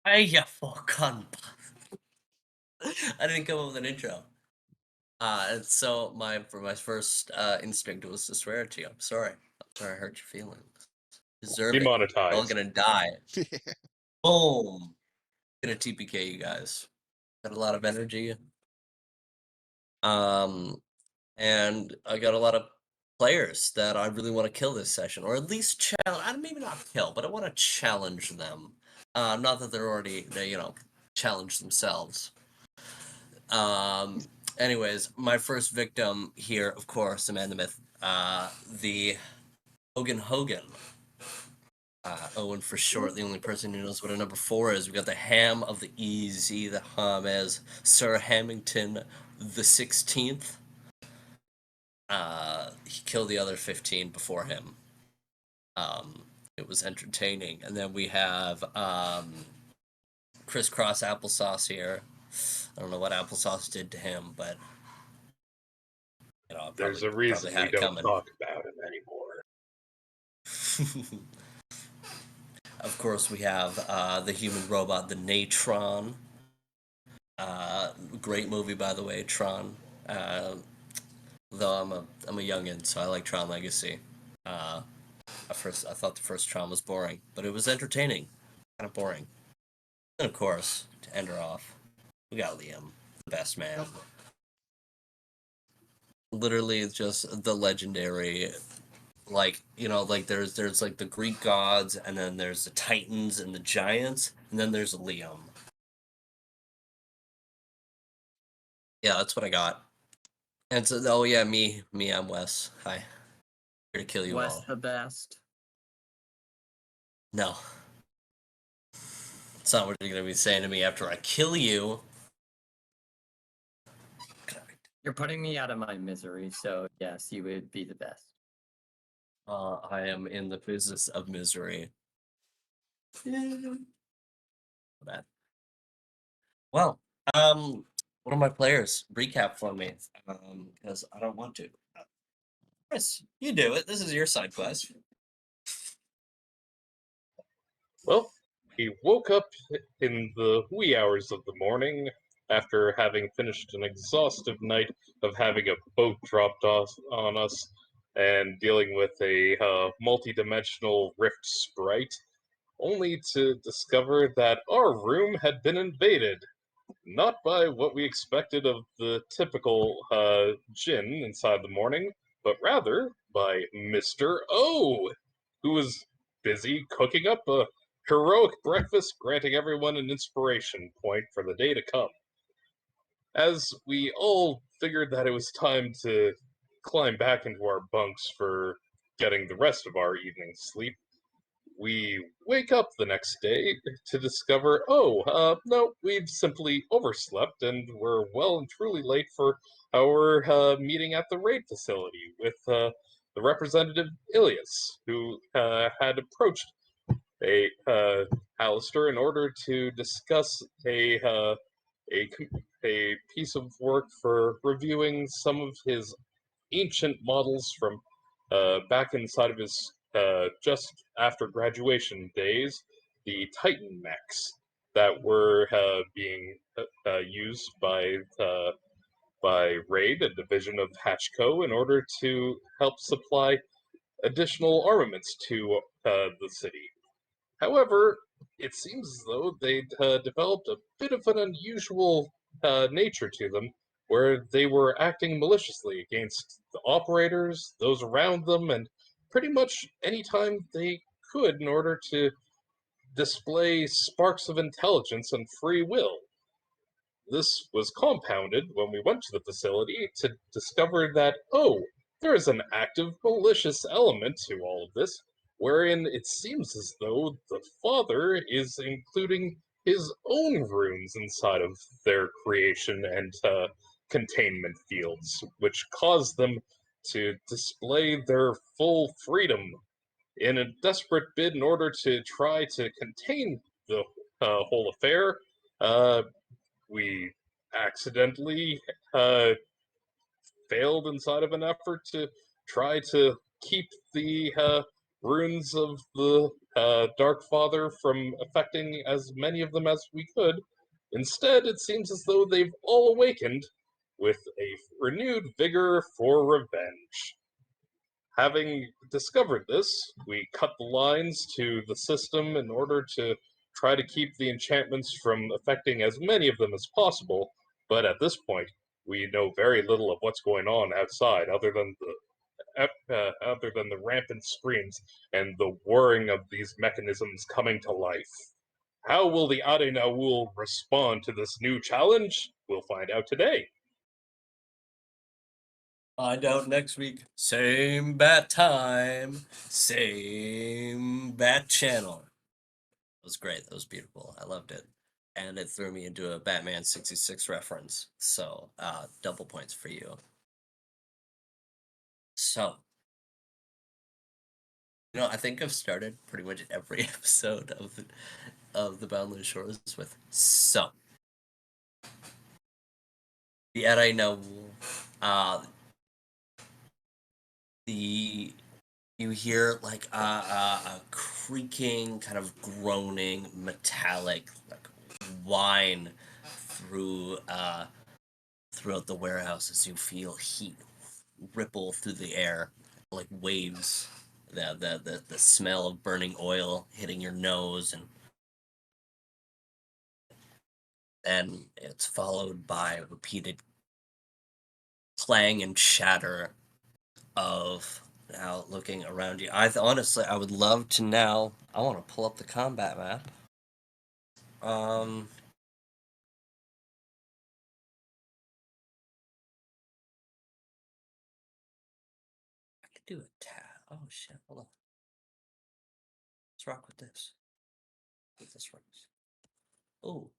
Ay, ya fucking. I didn't come up with an intro. And so my first instinct was to swear at you. I'm sorry. I'm sorry I hurt your feelings. Deserve it. You're all Demonetized. gonna die. Boom. Gonna TPK you guys. Got a lot of energy. Um, and I got a lot of players that I really want to kill this session, or at least challenge. Maybe not kill, but I want to challenge them. Not that they're already challenge themselves. Anyways, my first victim here, of course, the man, the myth, the Hogan. Owen for short, the only person who knows what a number 4 is. We got the Ham of the Easy, the Hum as Sir Hamilton the 16th. He killed the other 15 before him. It was entertaining. And then we have Crisscross Applesauce here. I don't know what Applesauce did to him, but There's a reason had we it don't coming. talk about him anymore. Of course, we have the human robot, the Natron. Great movie, by the way, Tron. Though I'm a youngin, so I like Tron Legacy. I thought the first Tron was boring, but it was entertaining. Kind of boring. And of course, to end her off, we got Liam, the best man. Literally, just the legendary. Like there's like the Greek gods, and then there's the Titans and the giants, and then there's Liam. Yeah, that's what I got. And so, oh yeah, me, I'm Wes. Hi, here to kill you Wes all. the best. No, it's not what you're gonna be saying to me after I kill you. You're putting me out of my misery, so yes, you would be the best. I am in the business of misery. Bad. Well, what are my players? Recap for me, because I don't want to. Chris, you do it. This is your side quest. Well, he woke up in the wee hours of the morning after having finished an exhaustive night of having a boat dropped off on us and dealing with a multi-dimensional rift sprite, only to discover that our room had been invaded. Not by what we expected of the typical Jinn inside the morning, but rather by Mr. O, who was busy cooking up a heroic breakfast, granting everyone an inspiration point for the day to come. As we all figured that it was time to climb back into our bunks for getting the rest of our evening's sleep, we wake up the next day to discover, no, we've simply overslept and we're well and truly late for our meeting at the raid facility with the representative Ilias, who had approached Alistair in order to discuss a piece of work for reviewing some of his ancient models from back inside of his just after graduation days, the Titan mechs that were being used by Raid, a division of Hatchco, in order to help supply additional armaments to the city. However, it seems as though they'd developed a bit of an unusual nature to them, where they were acting maliciously against the operators, those around them, and pretty much any time they could in order to display sparks of intelligence and free will. This was compounded when we went to the facility to discover that, there is an active malicious element to all of this, wherein it seems as though the father is including his own runes inside of their creation and containment fields, which cause them to display their full freedom in a desperate bid in order to try to contain the whole affair. We accidentally uh, failed inside of an effort to try to keep the runes of the Dark Father from affecting as many of them as we could. Instead, it seems as though they've all awakened with a renewed vigor for revenge. Having discovered this, we cut the lines to the system in order to try to keep the enchantments from affecting as many of them as possible, but at this point, we know very little of what's going on outside other than the rampant screams and the whirring of these mechanisms coming to life. How will the Arenaul respond to this new challenge? We'll find out today. Find out next week. Same bat time, same bat channel. It was great. That was beautiful. I loved it. And it threw me into a Batman 66 reference. So, double points for you. So, I think I've started pretty much every episode of the Boundless Shores with so. Yet I know you hear like a creaking, kind of groaning, metallic like whine throughout the warehouse as you feel heat ripple through the air like waves. The smell of burning oil hitting your nose, and it's followed by repeated clang and chatter of now looking around you. Honestly, I would love to now. I want to pull up the combat map. I could do a tab. Oh shit! Hold on. Let's rock with this. If this works. Oh.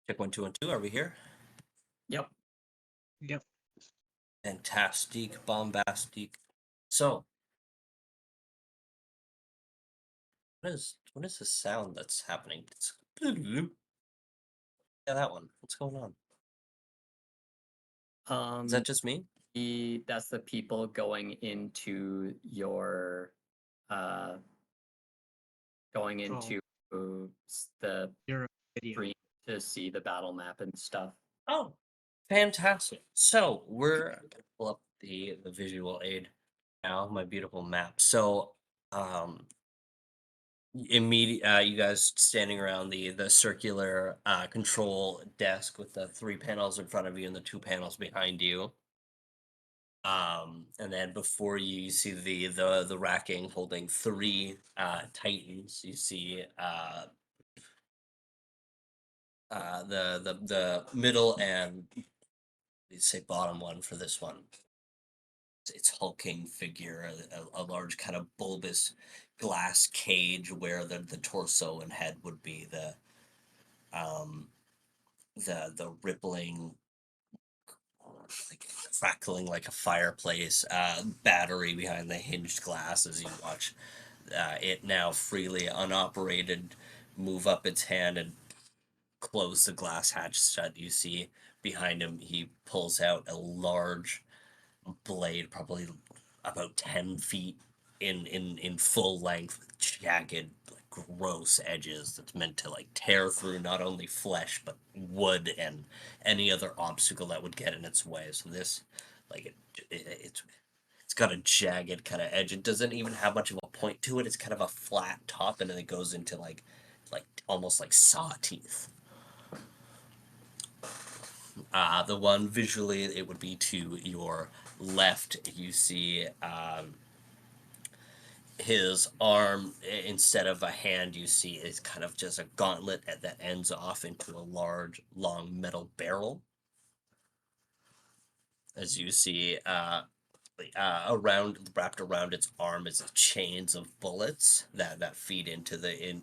Check 1 2 1 2. Are we here? Yep. Yep. Fantastic, bombastic. So, what is the sound that's happening? It's yeah, that one. What's going on? Is that just me? That's the people going into your going into the Your video. screen to see the battle map and stuff. Oh, fantastic. So we're gonna pull up the visual aid now, my beautiful map. So immediate you guys standing around the circular control desk with the 3 panels in front of you and the 2 panels behind you. And then before you see the racking holding 3 titans. You see the middle and let's say bottom one for this one. It's hulking figure, a large kind of bulbous glass cage where the torso and head would be the rippling, like crackling like a fireplace battery behind the hinged glass as you watch it now freely unoperated move up its hand and close the glass hatch shut. You see behind him he pulls out a large blade, probably about 10 feet in full length, with jagged, like, gross edges that's meant to like tear through not only flesh but wood and any other obstacle that would get in its way. So this, like, it's got a jagged kind of edge. It doesn't even have much of a point to it. It's kind of a flat top, and then it goes into like almost like saw teeth. The one visually, it would be to your left. You see his arm, instead of a hand, you see is kind of just a gauntlet that ends off into a large, long metal barrel. As you see, wrapped around its arm is chains of bullets that feed into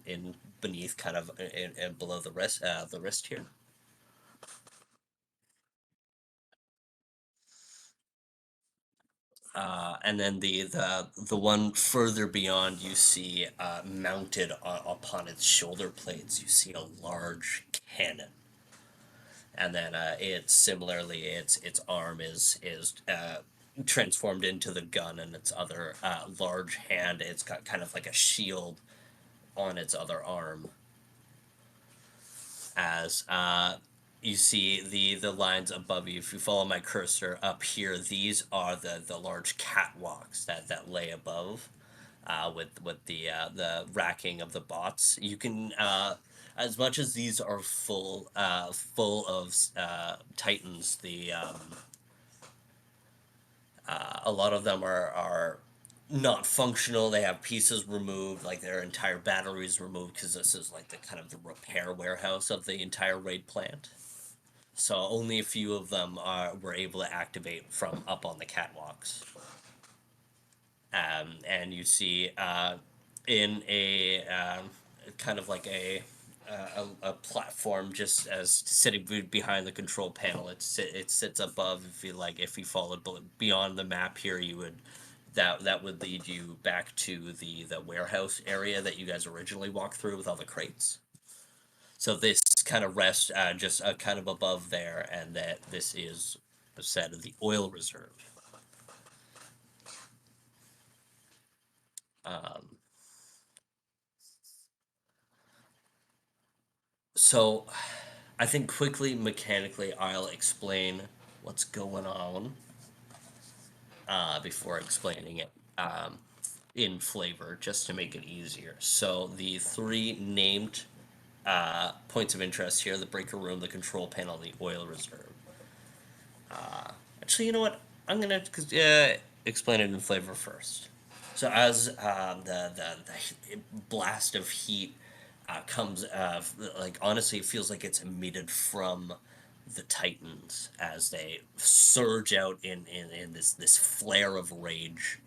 in beneath, kind of in below the wrist here. And then the one further beyond, you see mounted upon its shoulder blades, you see a large cannon. and then it's similarly its arm is transformed into the gun, and its other large hand, it's got kind of like a shield on its other arm. As you see the lines above you, if you follow my cursor up here, these are the large catwalks that lay above, with the racking of the bots. You can as much as these are full of titans, a lot of them are not functional. They have pieces removed, like their entire batteries removed, because this is like the kind of the repair warehouse of the entire raid plant. So only a few of them were able to activate from up on the catwalks. And you see in a kind of like a platform, just as sitting behind the control panel. It sits above. If you followed beyond the map here, you would that would lead you back to the warehouse area that you guys originally walked through with all the crates. So this kind of rests just kind of above there, and that this is a set of the oil reserve. So I think quickly, mechanically, I'll explain what's going on before explaining it in flavor, just to make it easier. So the three named points of interest here: the breaker room, the control panel, the oil reserve. Actually, you know what? I'm gonna explain it in flavor first. So as the blast of heat comes, like honestly, it feels like it's emitted from the Titans as they surge out in this flare of rage,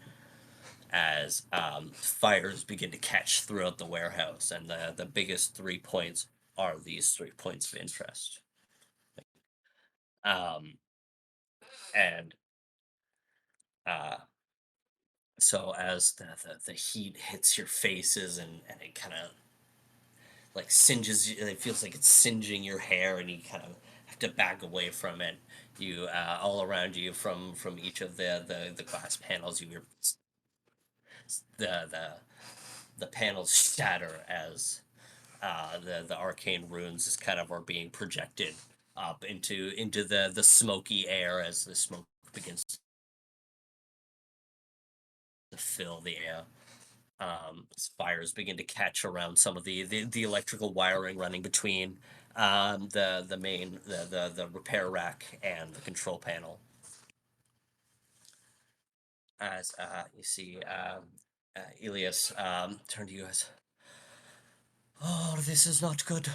as fires begin to catch throughout the warehouse, and the biggest 3 points are these 3 points of interest. And so as the heat hits your faces, and it kind of like singes you, it feels like it's singeing your hair, and you kind of have to back away from it. You all around you, from each of the glass panels, you hear the panels shatter as the arcane runes is kind of are being projected up into the smoky air, as the smoke begins to fill the air. Fires begin to catch around some of the electrical wiring running between the main the repair rack and the control panel. As you see Elias turn to you as, "Oh, this is not good.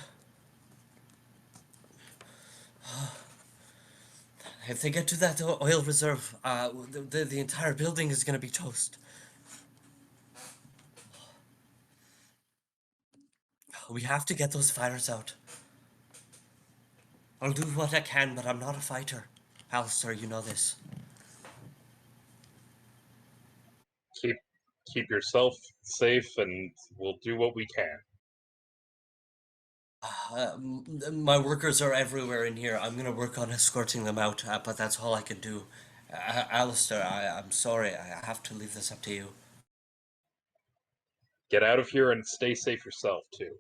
If they get to that oil reserve, the entire building is going to be toast. We have to get those fires out. I'll do what I can, but I'm not a fighter. Alistair, you know this." Keep yourself safe, and we'll do what we can. My workers are everywhere in here. I'm gonna work on escorting them out, but that's all I can do. Alistair, I'm sorry. I have to leave this up to you. Get out of here and stay safe yourself too.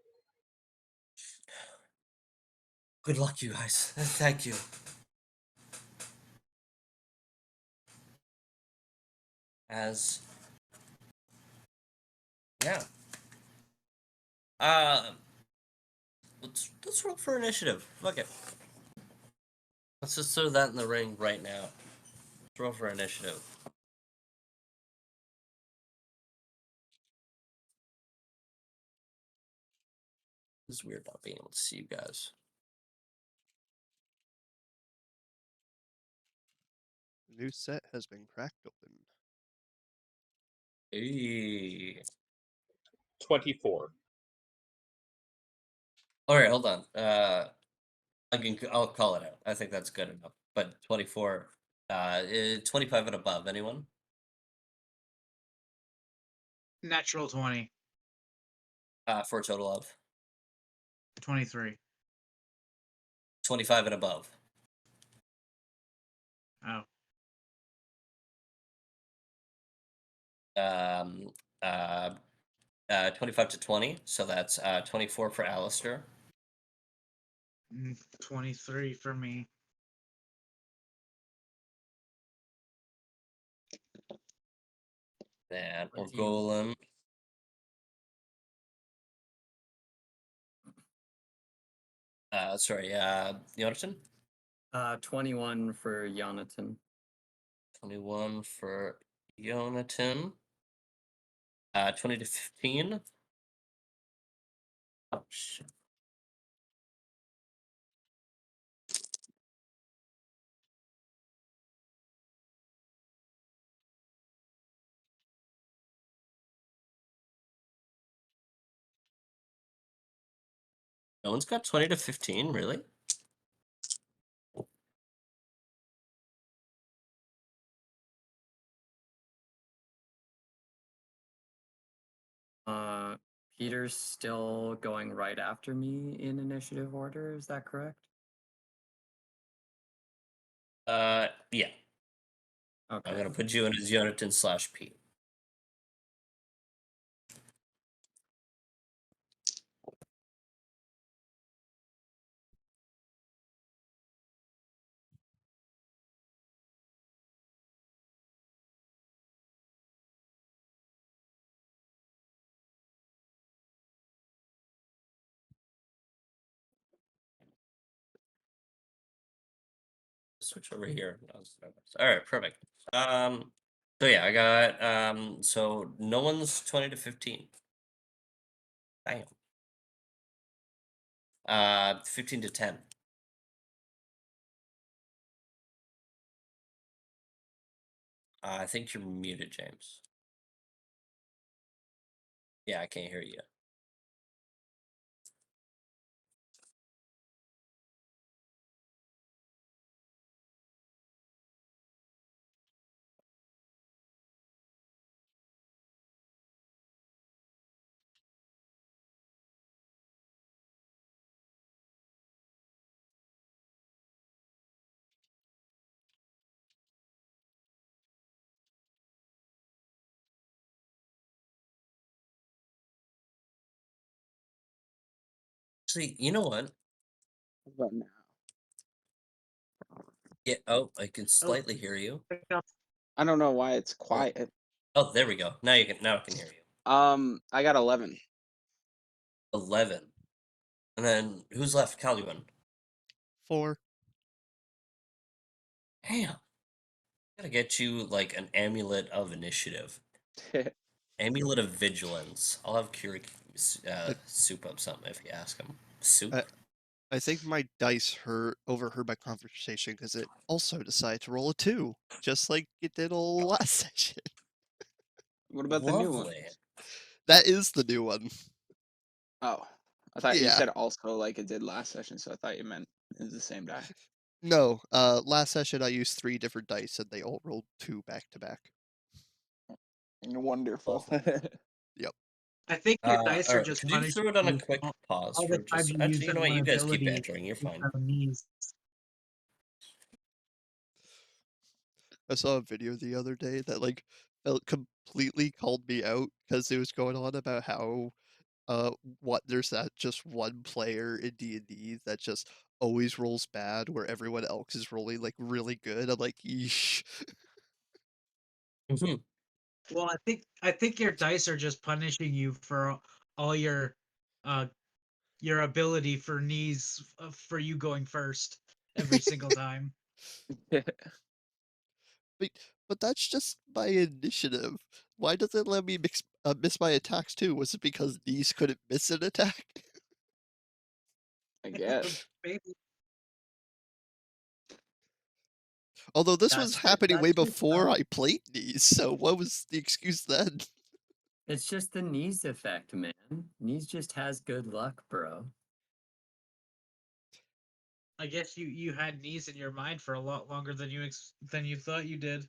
Good luck, you guys. Thank you. As yeah. Uh, let's roll for initiative. Fuck it. Let's just throw that in the ring right now. Let's roll for initiative. It's weird not being able to see you guys. New set has been cracked open. Hey. 24. All right, hold on. I'll call it out. I think that's good enough. But 24, 25 and above. Anyone? Natural 20. For a total of 23. 25 and above. Oh, Um, uh, 25 to 20, so that's 24 for Alistair. 23 for me. Then 14. Golem. Sorry, Jonathan. 21 for Jonathan. 21 for Jonathan. 20 to 15. Oh, shit. No one's got 20 to 15, really? Peter's still going right after me in initiative order, is that correct? Yeah. Okay. I'm gonna put you in as Jonathan / Pete. Switch over here. All right, perfect. So yeah, I got so no one's 20 to 15. Damn. 15 to 10. I think you're muted, James. Yeah, I can't hear you. Actually, you know what? What now? Yeah. Oh, I can slightly hear you. I don't know why it's quiet. Oh, there we go. Now you can. Now I can hear you. I got 11. 11. And then who's left? Caluan. 4. Damn. Gotta get you like an amulet of initiative. Amulet of vigilance. I'll have Curie soup up something if you ask him. Soup? I think my dice overheard my conversation because it also decided to roll a 2, just like it did all last session. What about the new one? Lovely. That is the new one. Oh, I thought you Yeah. said also like it did last session, so I thought you meant it's the same die. No, last session I used 3 different dice and they all rolled 2 back to back. Wonderful. Yep. I think your dice are Alright, just could you punishing throw it on a you quick pause all for the time just you use actually, you that know what, one you guys keep ability. bantering, you're fine. Knees. I saw a video the other day that like completely called me out because it was going on about how what there's that just one player in D&D that just always rolls bad where everyone else is rolling like really good. I'm like, yeesh. Mhm. Well, I think your dice are just punishing you for all your ability for knees for you going first every single time. But, but that's just my initiative. Why does it let me miss my attacks too? Was it because these couldn't miss an attack? I guess. Maybe. Although this was happening way that's just, before I played these, so what was the excuse then? It's just the knees effect, man. Knees just has good luck, bro. I guess you had knees in your mind for a lot longer than you thought you did.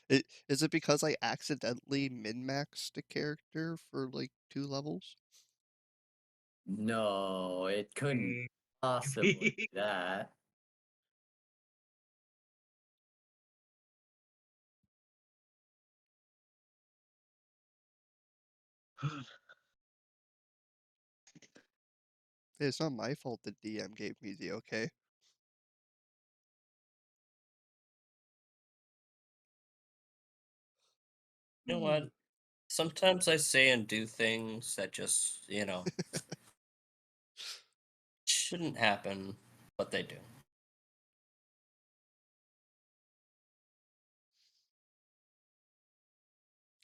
Is it because I accidentally min-maxed a character for like 2 levels? No, it couldn't possibly that. Hey, it's not my fault the DM gave me the okay. You know what? Sometimes I say and do things that just, shouldn't happen, but they do.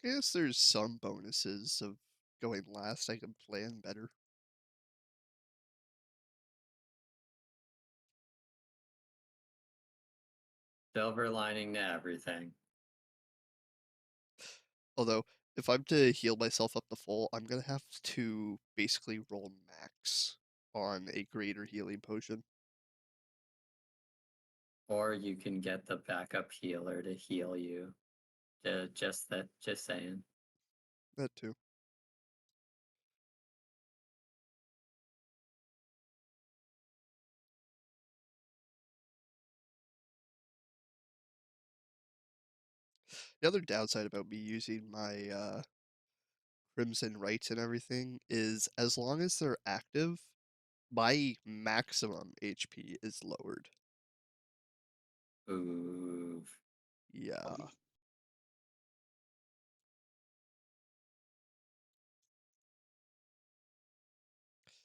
I guess there's some bonuses of going last. I can plan better. Silver lining to everything. Although, if I'm to heal myself up to full, I'm gonna have to basically roll max on a greater healing potion. Or you can get the backup healer to heal you. Just saying. That too. The other downside about me using my Crimson Rights and everything is as long as they're active, my maximum HP is lowered. Ooh. Yeah.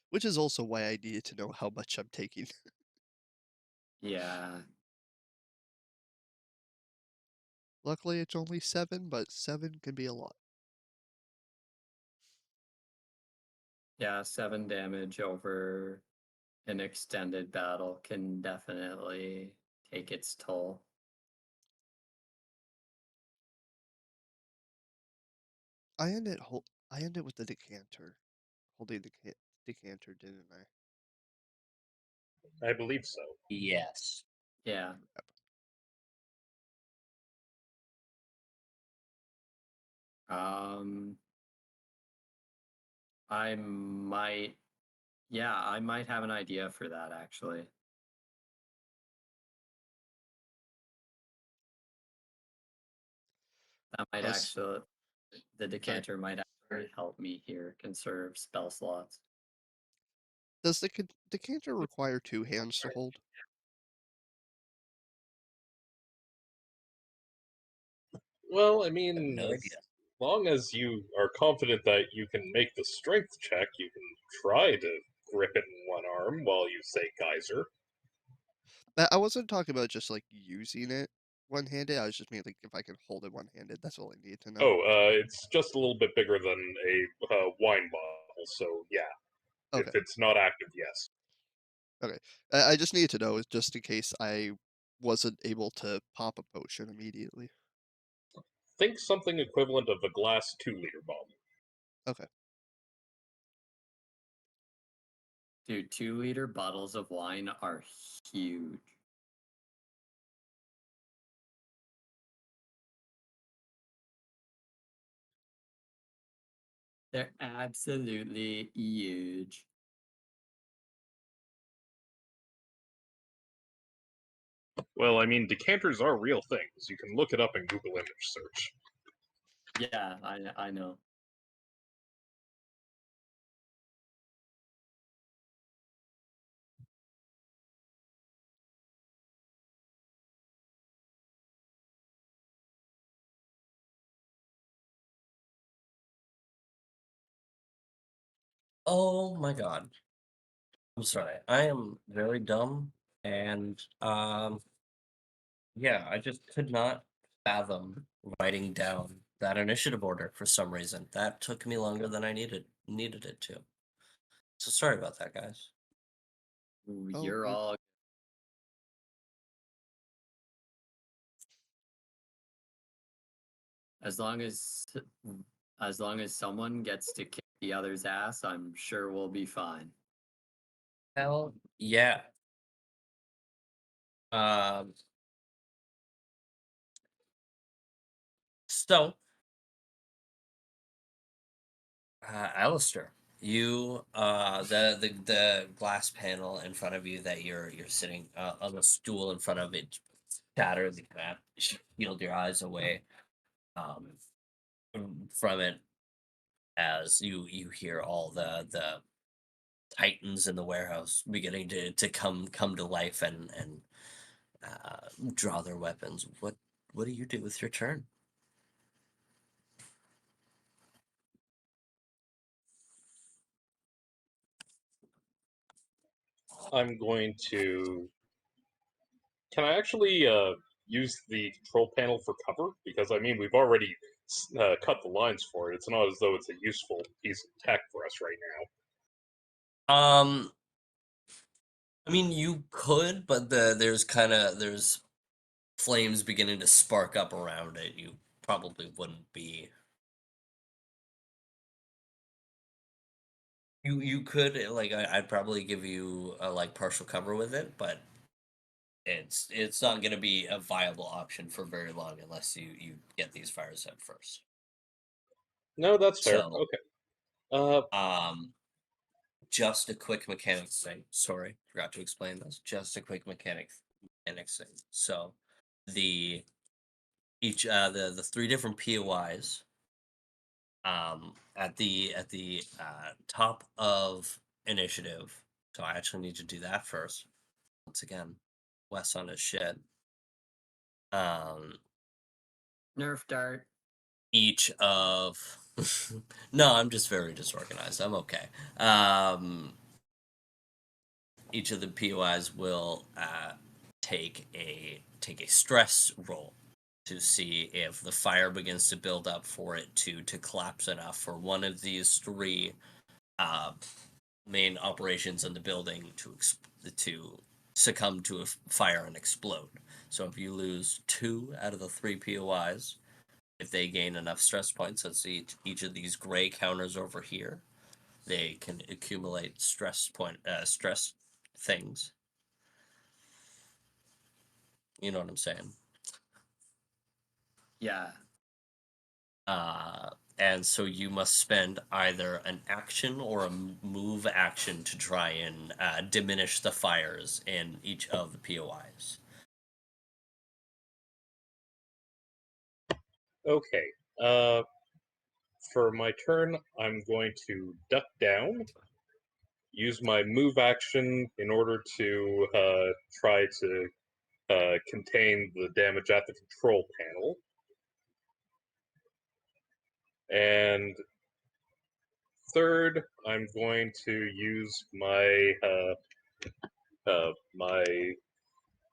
Which is also why I needed to know how much I'm taking. Yeah. Luckily, it's only 7, but 7 can be a lot. Yeah, 7 damage over an extended battle can definitely take its toll. I ended with the decanter, holding the decanter, didn't I? I believe so. Yes. Yeah. I might have an idea for that actually. That might Us- actually the decanter might actually help me here conserve spell slots. Does the decanter require 2 hands to hold? Well, I I have mean, no as idea. long as you are confident that you can make the strength check, you can try to grip it in one arm while you say geyser. I wasn't talking about just like using it one-handed. I was just meaning like if I can hold it one-handed. That's all I needed to know. Oh, it's just a little bit bigger than a wine bottle, so yeah. Okay. If it's not active, yes. Okay. I just needed to know just in case I wasn't able to pop a potion immediately. Think something equivalent of a glass 2-liter bottle. Okay. Dude, 2-liter bottles of wine are huge. They're absolutely huge. Well, I mean, decanters are real things. You can look it up in Google image search. Yeah, I know. Oh my god. I'm sorry. I am very dumb, and yeah, I just could not fathom writing down that initiative order for some reason. That took me longer than I needed it to. So sorry about that, guys. Ooh, Oh, you're good. all as long as someone gets to kick the other's ass, I'm sure we'll be fine. Hell yeah. Um. So, Alistair, You the glass panel in front of you that you're sitting on the stool in front of it shatters. You kind of shield your eyes away um, from it as you hear all the titans in the warehouse beginning to come to life and draw their weapons. What do you do with your turn? I'm going to. Can I actually use the control panel for cover? Because I mean, we've already cut the lines for it. It's not as though it's a useful piece of tech for us right now. I mean, you could, but there's flames beginning to spark up around it. You probably wouldn't be. You could like I'd probably give you a like partial cover with it, but it's not going to be a viable option for very long unless you get these fires out first. No, that's fair. So Okay. just a quick mechanics thing. Sorry, forgot to explain this. Just a quick mechanics thing. So the each the three different POIs at the top of initiative. So I actually need to do that first. Once again, Wes on his shit. Nerf dart. Each of no, I'm just very disorganized. I'm okay. Each of the POIs will take a stress roll to see if the fire begins to build up for it to collapse enough for one of these three main operations in the building to succumb to a fire and explode. So if you lose 2 out of the 3 POIs, if they gain enough stress points, let's see each of these gray counters over here, they can accumulate stress things. You know what I'm saying? Yeah. And so you must spend either an action or a move action to try and diminish the fires in each of the POIs. Okay. For my turn, I'm going to duck down, use my move action in order to try to contain the damage at the control panel. And third, I'm going to use my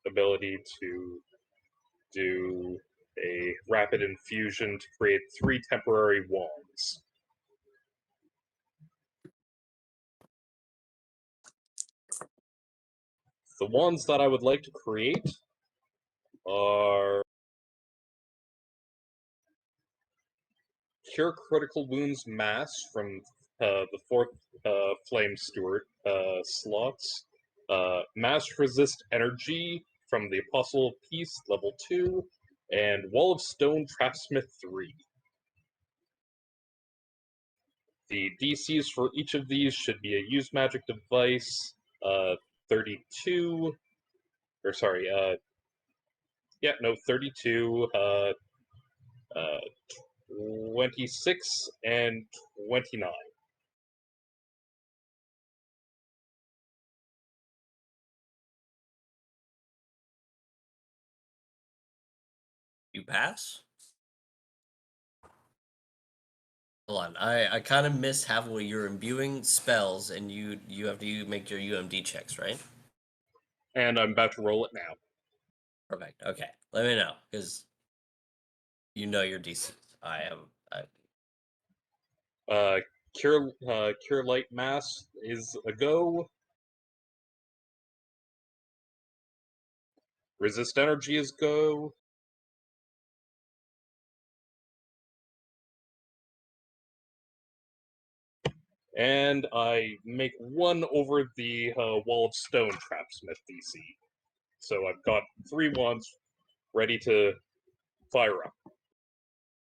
ability to do a rapid infusion to create 3 temporary wands. The wands that I would like to create are Cure Critical Wounds Mass from the 4th Flame Steward slots, Mass Resist Energy from the Apostle of Peace, level 2, and Wall of Stone Trapsmith 3. The DCs for each of these should be a Use Magic Device, 32, or sorry, 32, 26, and 29. You pass? Hold on, I kind of miss halfway. You're imbuing spells, and you have to make your UMD checks, right? And I'm about to roll it now. Perfect. Okay, let me know because you know your DC. I am. Cure Light Mass is a go. Resist Energy is go. And I make 1 over the Wall of Stone Trapsmith DC. So I've got 3 wands ready to fire up.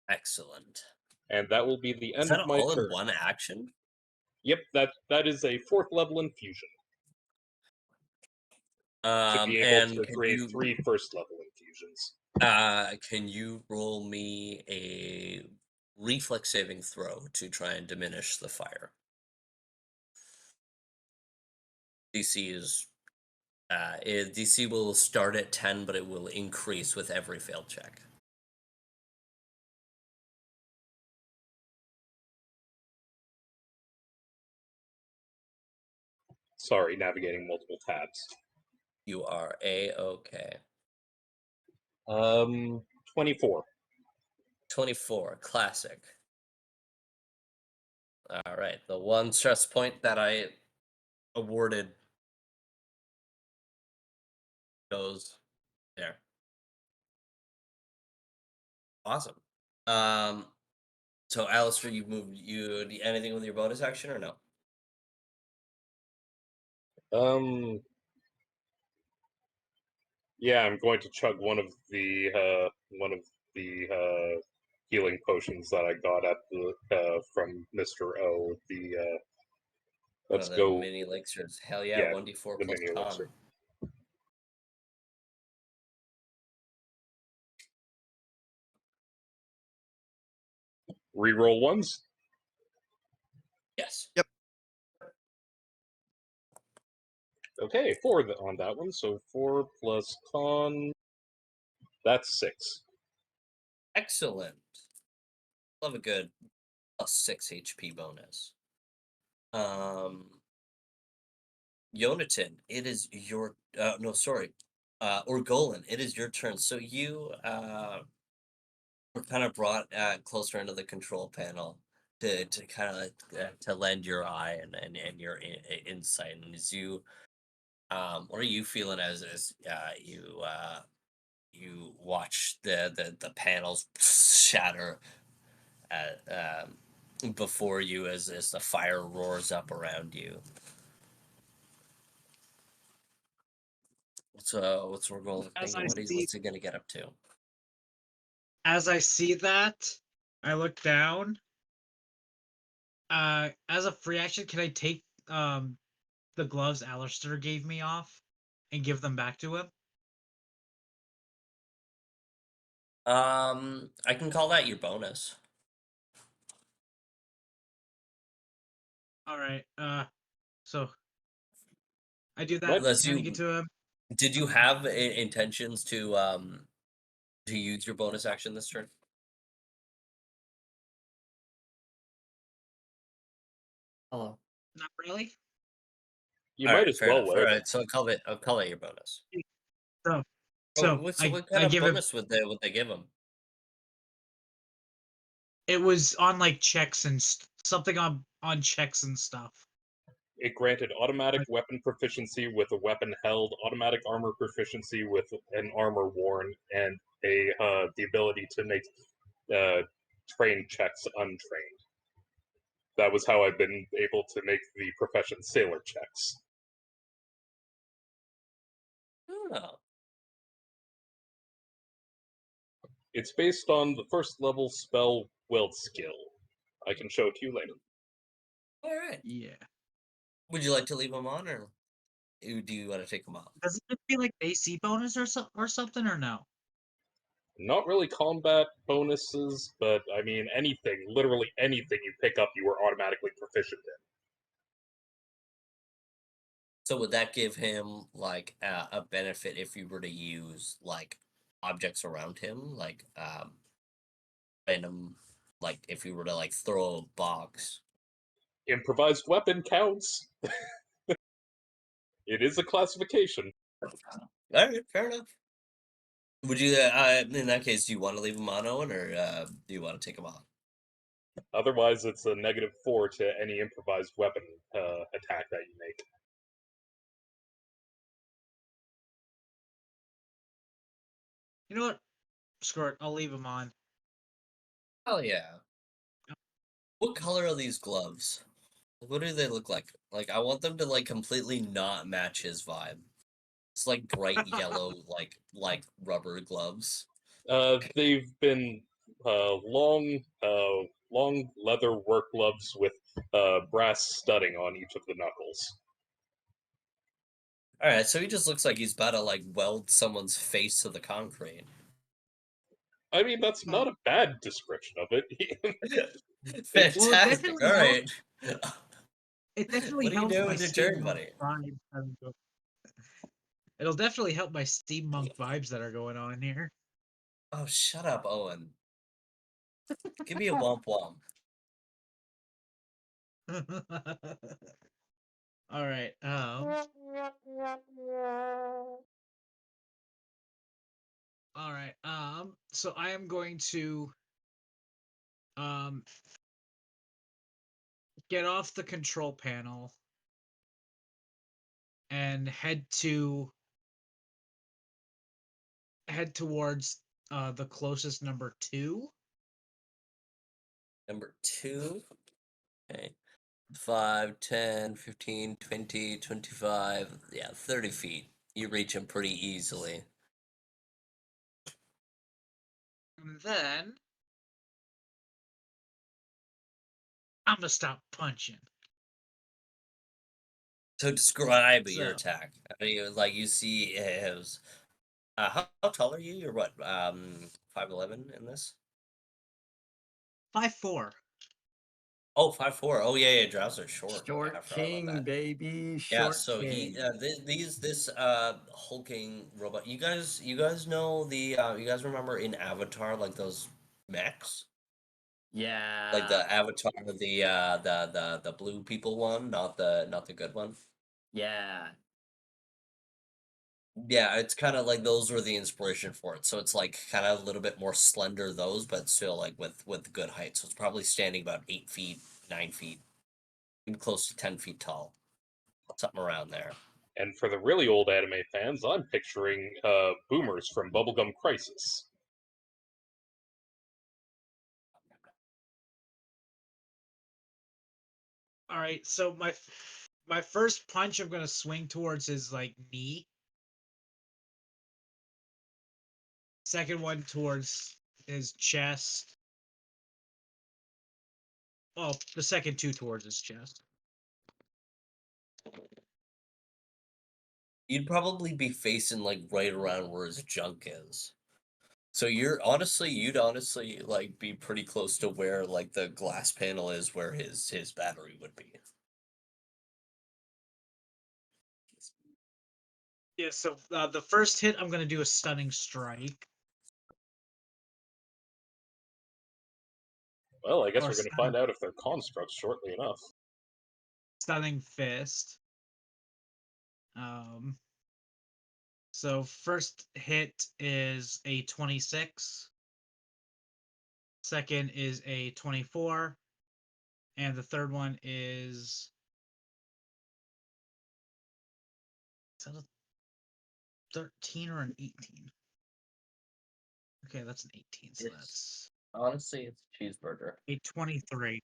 Excellent. And that will be the Is end that of my all turn. in one action? Yep, that is a 4th level infusion. To be able And to create 3 1st level infusions. can you roll me a reflex saving throw to try and diminish the fire? DC is DC will start at 10, but it will increase with every failed check. Sorry, navigating multiple tabs. You are A-okay. 24. 24, classic. All right, the one stress point that I awarded goes there. Awesome. So Alistair, you anything with your bonus action or no? Yeah, I'm going to chug one of the healing potions that I got at the from Mr. O. One Let's of the go. mini elixirs. Hell yeah, Yeah, 1d4 the plus mini con. elixir. Reroll ones. Yes. Yep. Okay, 4 on that one. So 4 plus con. That's 6. Excellent. Love a good plus 6 HP bonus. Yonatan, it is your no, sorry. Orgolan, it is your turn. So you were kind of brought closer into the control panel to kind of to lend your eye and your insight. And as you what are you feeling as you watch the panels shatter before you as the fire roars up around you? What's Orgolan As thinking? I see, What's he gonna get up to? as I see that, I look down. As a free action, can I take the gloves Alistair gave me off and give them back to him? I can call that your bonus. All right. So I do that, Let's Unless handing it you to him. did you have intentions to use your bonus action this turn? Hello. Not really. You All might right, as fair well enough. All wear them. right, so I'll call it your bonus. So, Oh, so what I kind of give him. bonus would they give him? It was on like checks and something on checks and stuff. It granted automatic weapon proficiency with a weapon held, automatic armor proficiency with an armor worn, and the ability to make trained checks untrained. That was how I've been able to make the profession sailor checks. Oh, It's based on the 1st level spell Weld skill. I can show it to you later. all right. Yeah. Would you like to leave them on, or do you want to take them off? Does it feel like AC bonus or something or no? Not really combat bonuses, but I mean anything, literally anything you pick up, you are automatically proficient in. So would that give him like a benefit if you were to use like objects around him, like random, like if you were to like throw a box? Improvised weapon counts. It is a classification. All right, fair enough. Would you, in that case, do you want to leave him on, Owen, or do you want to take him off? Otherwise, it's a -4 to any improvised weapon attack that you make. You know what? Screw it. I'll leave him on. Oh yeah. What color are these gloves? What do they look like? Like, I want them to like completely not match his vibe. It's like bright yellow, like rubber gloves. They've been long, long leather work gloves with brass studding on each of the knuckles. All right, so he just looks like he's about to like weld someone's face to the concrete. I mean, that's not a bad description of it. Fantastic. All right. It definitely What are you helps doing my with your turn, steampunk buddy? vibes. It'll definitely help my steampunk vibes that are going on here. Oh, shut up, Owen. Give me a womp womp. All right. All right. So I am going to get off the control panel and head towards the closest number 2. Number 2. Okay. 5, 10, 15, 20, 25. Yeah, 30 feet. You reach him pretty easily. And then I'm gonna stop punching. So describe your So attack. I mean, like you see his. How tall are you? You're what? 5'11" in this? 5'4". Oh, 5'4". Oh yeah, yeah. Drows are short. Yeah, I Short forgot about king, that. baby. Yeah, Short so king. this hulking robot. You guys know you guys remember in Avatar like those mechs? Like Yeah. the Avatar, the blue people one, not the good one. Yeah. Yeah, it's kind of like those were the inspiration for it. So it's like kind of a little bit more slender those, but still like with good height. So it's probably standing about 8 feet, 9 feet, even close to 10 feet tall, something around there. And for the really old anime fans, I'm picturing boomers from Bubblegum Crisis. all right. So my first punch I'm gonna swing towards his like knee. Second one towards his chest. Oh, the second 2 towards his chest. You'd probably be facing like right around where his junk is. So you'd honestly like be pretty close to where like the glass panel is where his battery would be. Yeah. So the first hit I'm gonna do a stunning strike. Well, I guess Or we're going to find out if they're constructs shortly enough. stunning fist. So first hit is a 26. Second is a 24. And the third one is that a 13 or an 18? Okay, that's an 18. So that's Honestly, it's a cheeseburger. a 23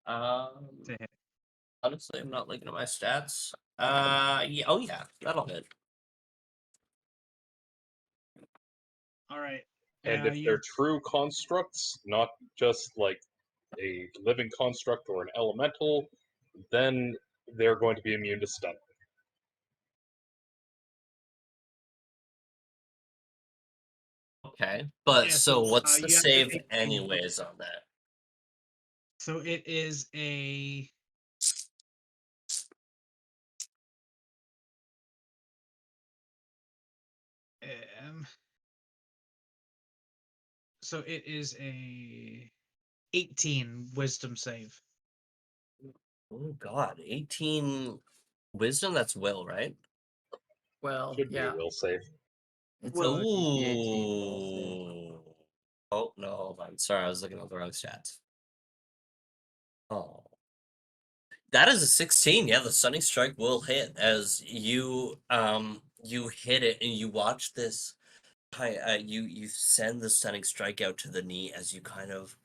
Um, to hit. honestly, I'm not looking at my stats. Yeah, oh yeah, that'll hit. All right. And if they're true constructs, not just like a living construct or an elemental, then they're going to be immune to stun. Okay, but Yeah, so what's the you have to save make anyways on that? So it is a so it is a 18 wisdom save. Oh God, 18 wisdom. That's will, right? Well, Should be yeah. a will save. It's Well, a DC 18 will save. Ooh. Oh no, I'm sorry, I was looking at the wrong stats. Oh. That is a 16. Yeah, the stunning strike will hit as you hit it and you watch this you send the stunning strike out to the knee as you kind of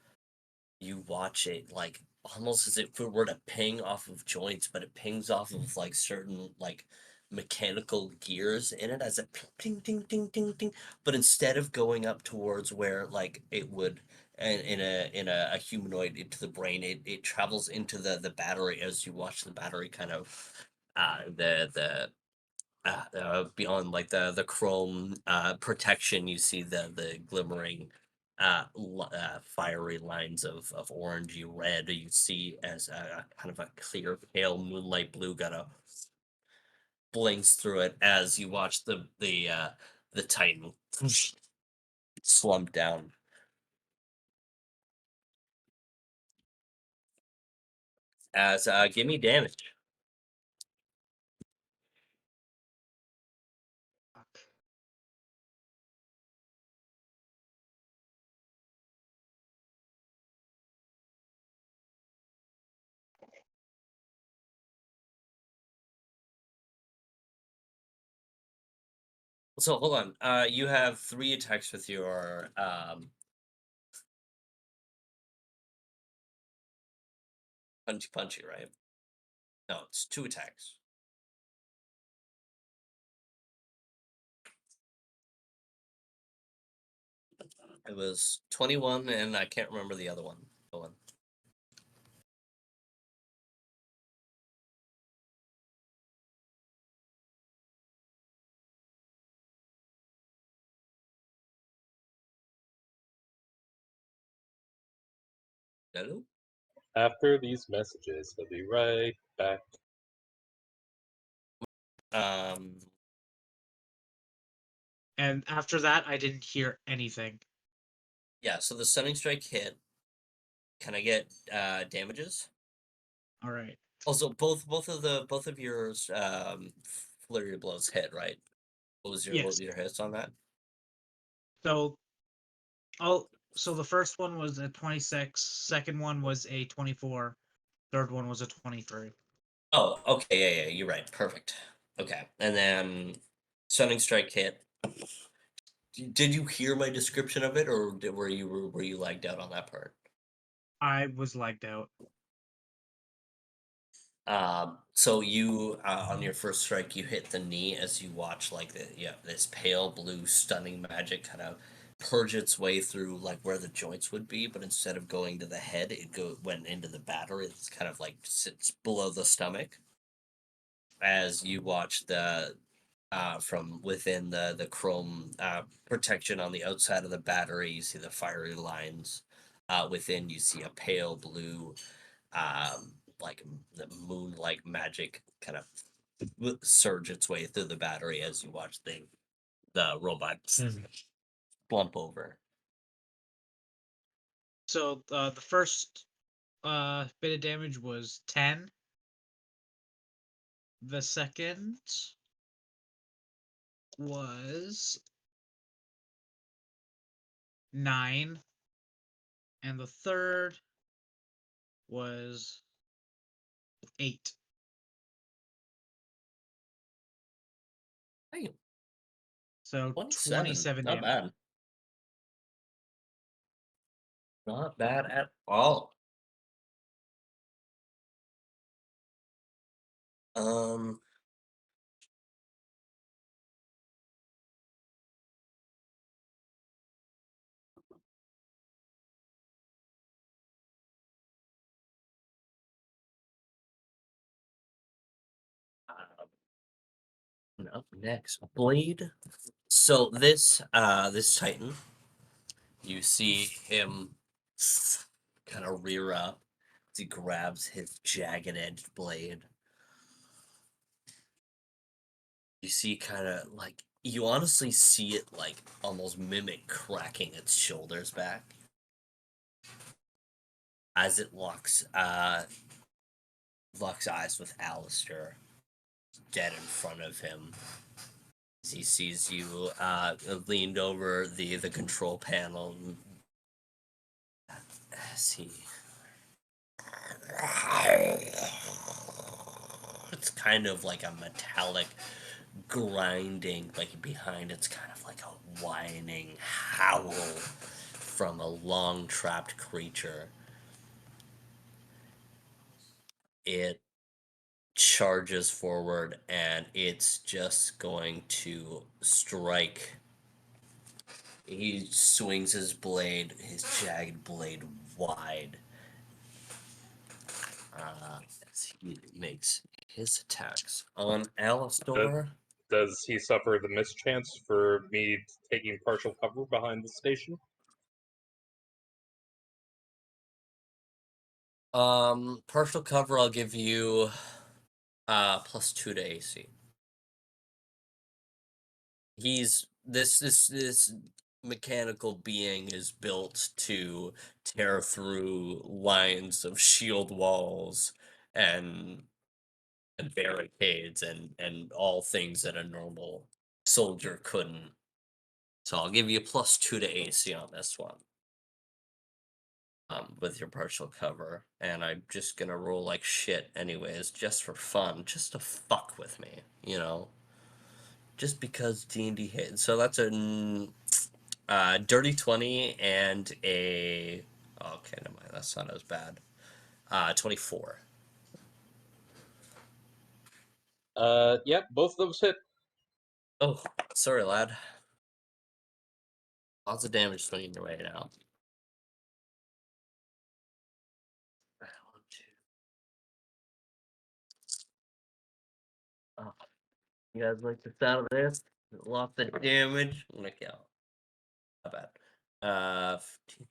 you watch it like almost as if it were to ping off of joints, but it pings off of like certain like mechanical gears in it as it ting ting ting ting ting. But instead of going up towards where like it would in a humanoid into the brain. It travels into the battery as you watch the battery kind of beyond like the chrome protection. You see the glimmering fiery lines of orangey red. You see as a kind of a clear pale moonlight blue kind of blinks through it as you watch the Titan slump down. As give me damage. Fuck. So hold on. You have 3 attacks with your punchy punchy, right? No, it's 2 attacks. It was 21, and I can't remember the other one. Hold on. Hello? After these messages, he'll be right back. Um, And after that, I didn't hear anything. yeah. So the stunning strike hit. Can I get damages? All right. Also, both of yours flurry of blows hit, right? What was Yes. your hits on that? So, so the first one was a 26. Second one was a 24. Third one was a 23. Oh, okay, yeah, you're right. Perfect. Okay, and then stunning strike hit. Did you hear my description of it, or were you lagged out on that part? I was lagged out. So you on your first strike, you hit the knee as you watch like this pale blue stunning magic kind of purge its way through like where the joints would be, but instead of going to the head, went into the battery. It's kind of like sits below the stomach as you watch the from within the chrome protection on the outside of the battery. You see the fiery lines. Within, you see a pale blue, like the moon-like magic kind of surge its way through the battery as you watch the robot slump over. So the first bit of damage was 10. The second was 9. And the third was 8. Hey, So 27. 27 Not damage. bad. Not bad at all. Um, and up next, Blade. So this Titan, you see him kind of rear up as he grabs his jagged edged blade. You see kind of like you honestly see it like almost mimic cracking its shoulders back as it locks eyes with Alistair dead in front of him. As he sees you leaned over the control panel as he it's kind of like a metallic grinding like behind it's kind of like a whining howl from a long trapped creature. It charges forward and it's just going to strike He swings his blade, his jagged blade, wide. As he makes his attacks on Alistor. Does he suffer the mischance for me taking partial cover behind the station? Partial cover. I'll give you +2 to AC. He's this mechanical being is built to tear through lines of shield walls and barricades and all things that a normal soldier couldn't. So I'll give you +2 to AC on this one. With your partial cover, and I'm just gonna roll like shit anyways, just for fun, just to fuck with me, you know, just because D&D hit. So that's a dirty 20 and a okay, never mind, that's not as bad. 24. Yep, both of those hit. Oh, sorry, lad. Lots of damage swinging your way now. One, two. Oh, you guys like the sound of this? Lots of damage. I'm gonna kill. Not bad. 15.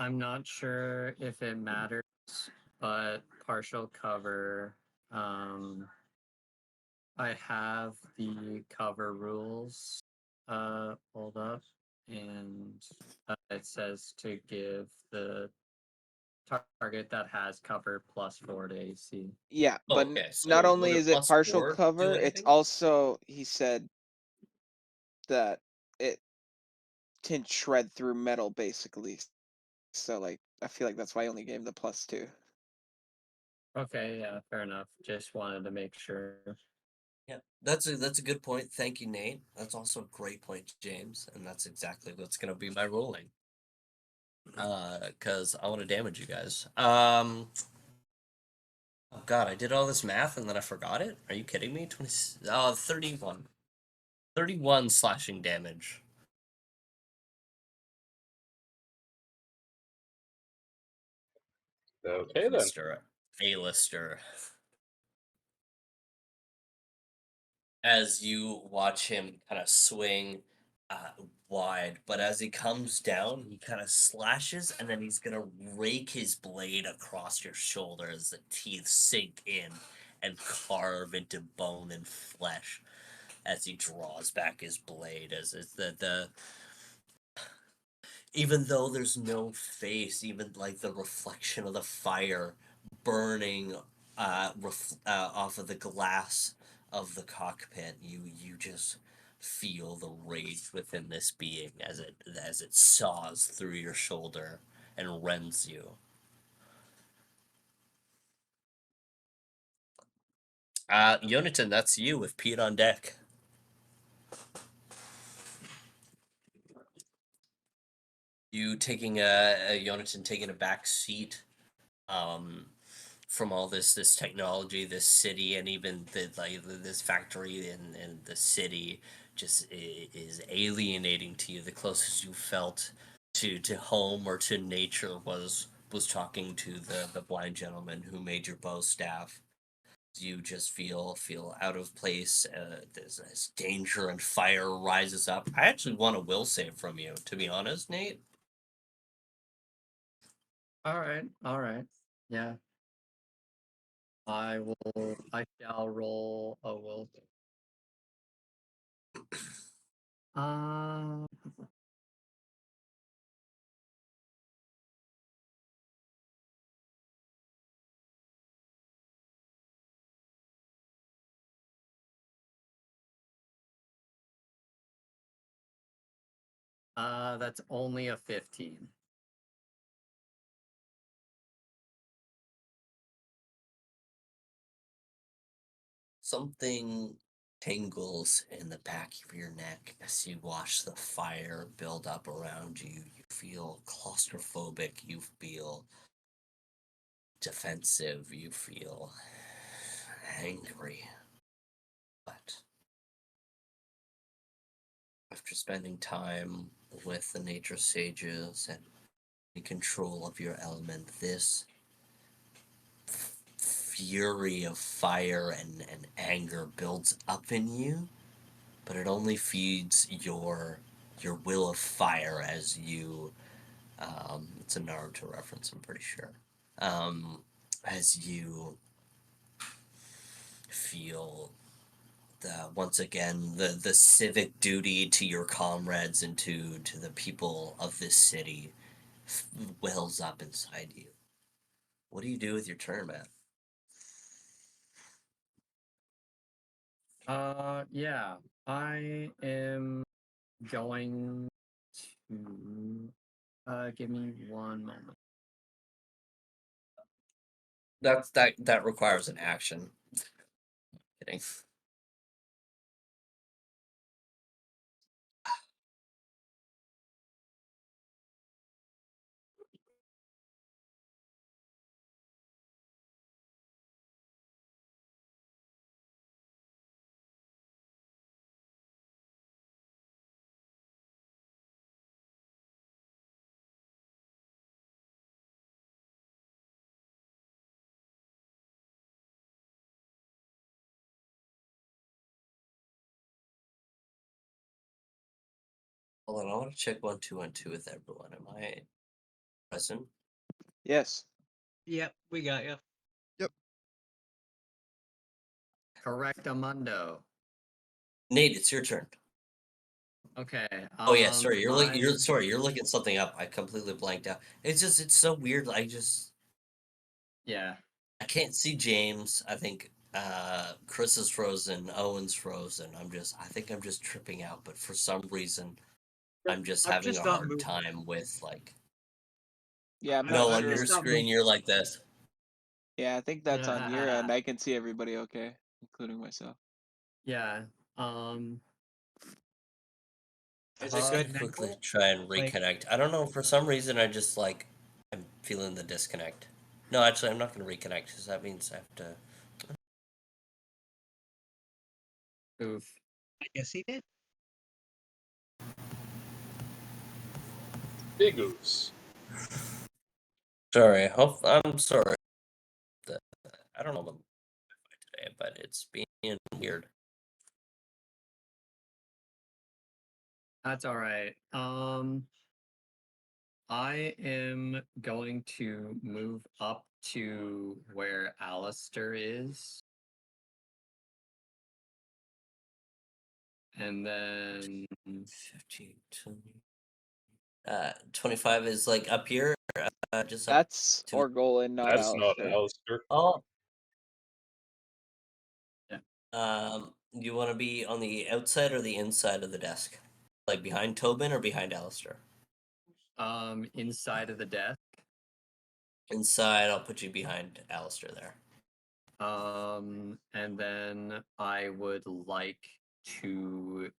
I'm not sure if it matters, but partial cover. I have the cover rules pulled up, and it says to give the target that has cover +4 to AC. Yeah, but Okay, so not would only a is it partial +4 do cover, it's anything? also, he said that it can shred through metal basically. So like, I feel like that's why I only gave the +2. Okay, yeah, fair enough. Just wanted to make sure. Yeah, that's a good point. Thank you, Nate. That's also a great point, James, and that's exactly what's gonna be my ruling. Because I want to damage you guys. Oh God, I did all this math and then I forgot it. Are you kidding me? 31. 31 slashing damage. Okay then. Mr. A-lister. As you watch him kind of swing wide, but as he comes down, he kind of slashes, and then he's gonna rake his blade across your shoulder as the teeth sink in and carve into bone and flesh as he draws back his blade. As the even though there's no face, even like the reflection of the fire burning off of the glass of the cockpit, you just feel the rage within this being as it saws through your shoulder and rends you. Yonatan, that's you with Pete on deck. You taking Yonatan taking a back seat from all this technology, this city, and even this factory in the city just is alienating to you. The closest you felt to home or to nature was talking to the blind gentleman who made your bow staff. You just feel out of place. There's this danger and fire rises up. I actually want a will save from you, to be honest, Nate. All right. Yeah. I shall roll a will. Um, that's only a 15. Something tingles in the back of your neck as you watch the fire build up around you. You feel claustrophobic. You feel defensive, you feel angry. But after spending time with the nature sages and in control of your element, this fury of fire and anger builds up in you, but it only feeds your will of fire as you it's a Naruto reference, I'm pretty sure. As you feel once again the civic duty to your comrades and to the people of this city wells up inside you. What do you do with your turn, man? Yeah, I am going to give me one moment. That requires an action. Kidding. Hold on, I want to check 1 2 1 2 with everyone. Am I present? Yes. Yep, we got you. Correctamundo. Nate, it's your turn. Okay. Oh yeah, sorry. You're I- you're looking something up. I completely blanked out. It's so weird. Yeah. I can't see James. I think Chris is frozen. Owen's frozen. I think I'm just tripping out. But for some reason, I'm just I've having just a not hard moved. time with like. Yeah, I'm I've- not No, I've on sure. your just not screen, moved. you're like this. Yeah, I think that's on your end. I can see everybody okay, including myself. Yeah. Um. Is Let's it good quickly now? try and Like- reconnect. I don't know. For some reason, I'm feeling the disconnect. No, actually, I'm not going to reconnect because that means I have to. Oof. I guess he did. Big oops. Sorry. I'm sorry. I don't know the today, but it's being weird. That's all right. I am going to move up to where Alistair is. And then 15, 25 is like up here. Just up That's to. Orgolan, not That's not Alistair. Alistair. Oh. Yeah. You want to be on the outside or the inside of the desk? Like behind Tobin or behind Alistair? inside of the desk. Inside, I'll put you behind Alistair there. And then I would like to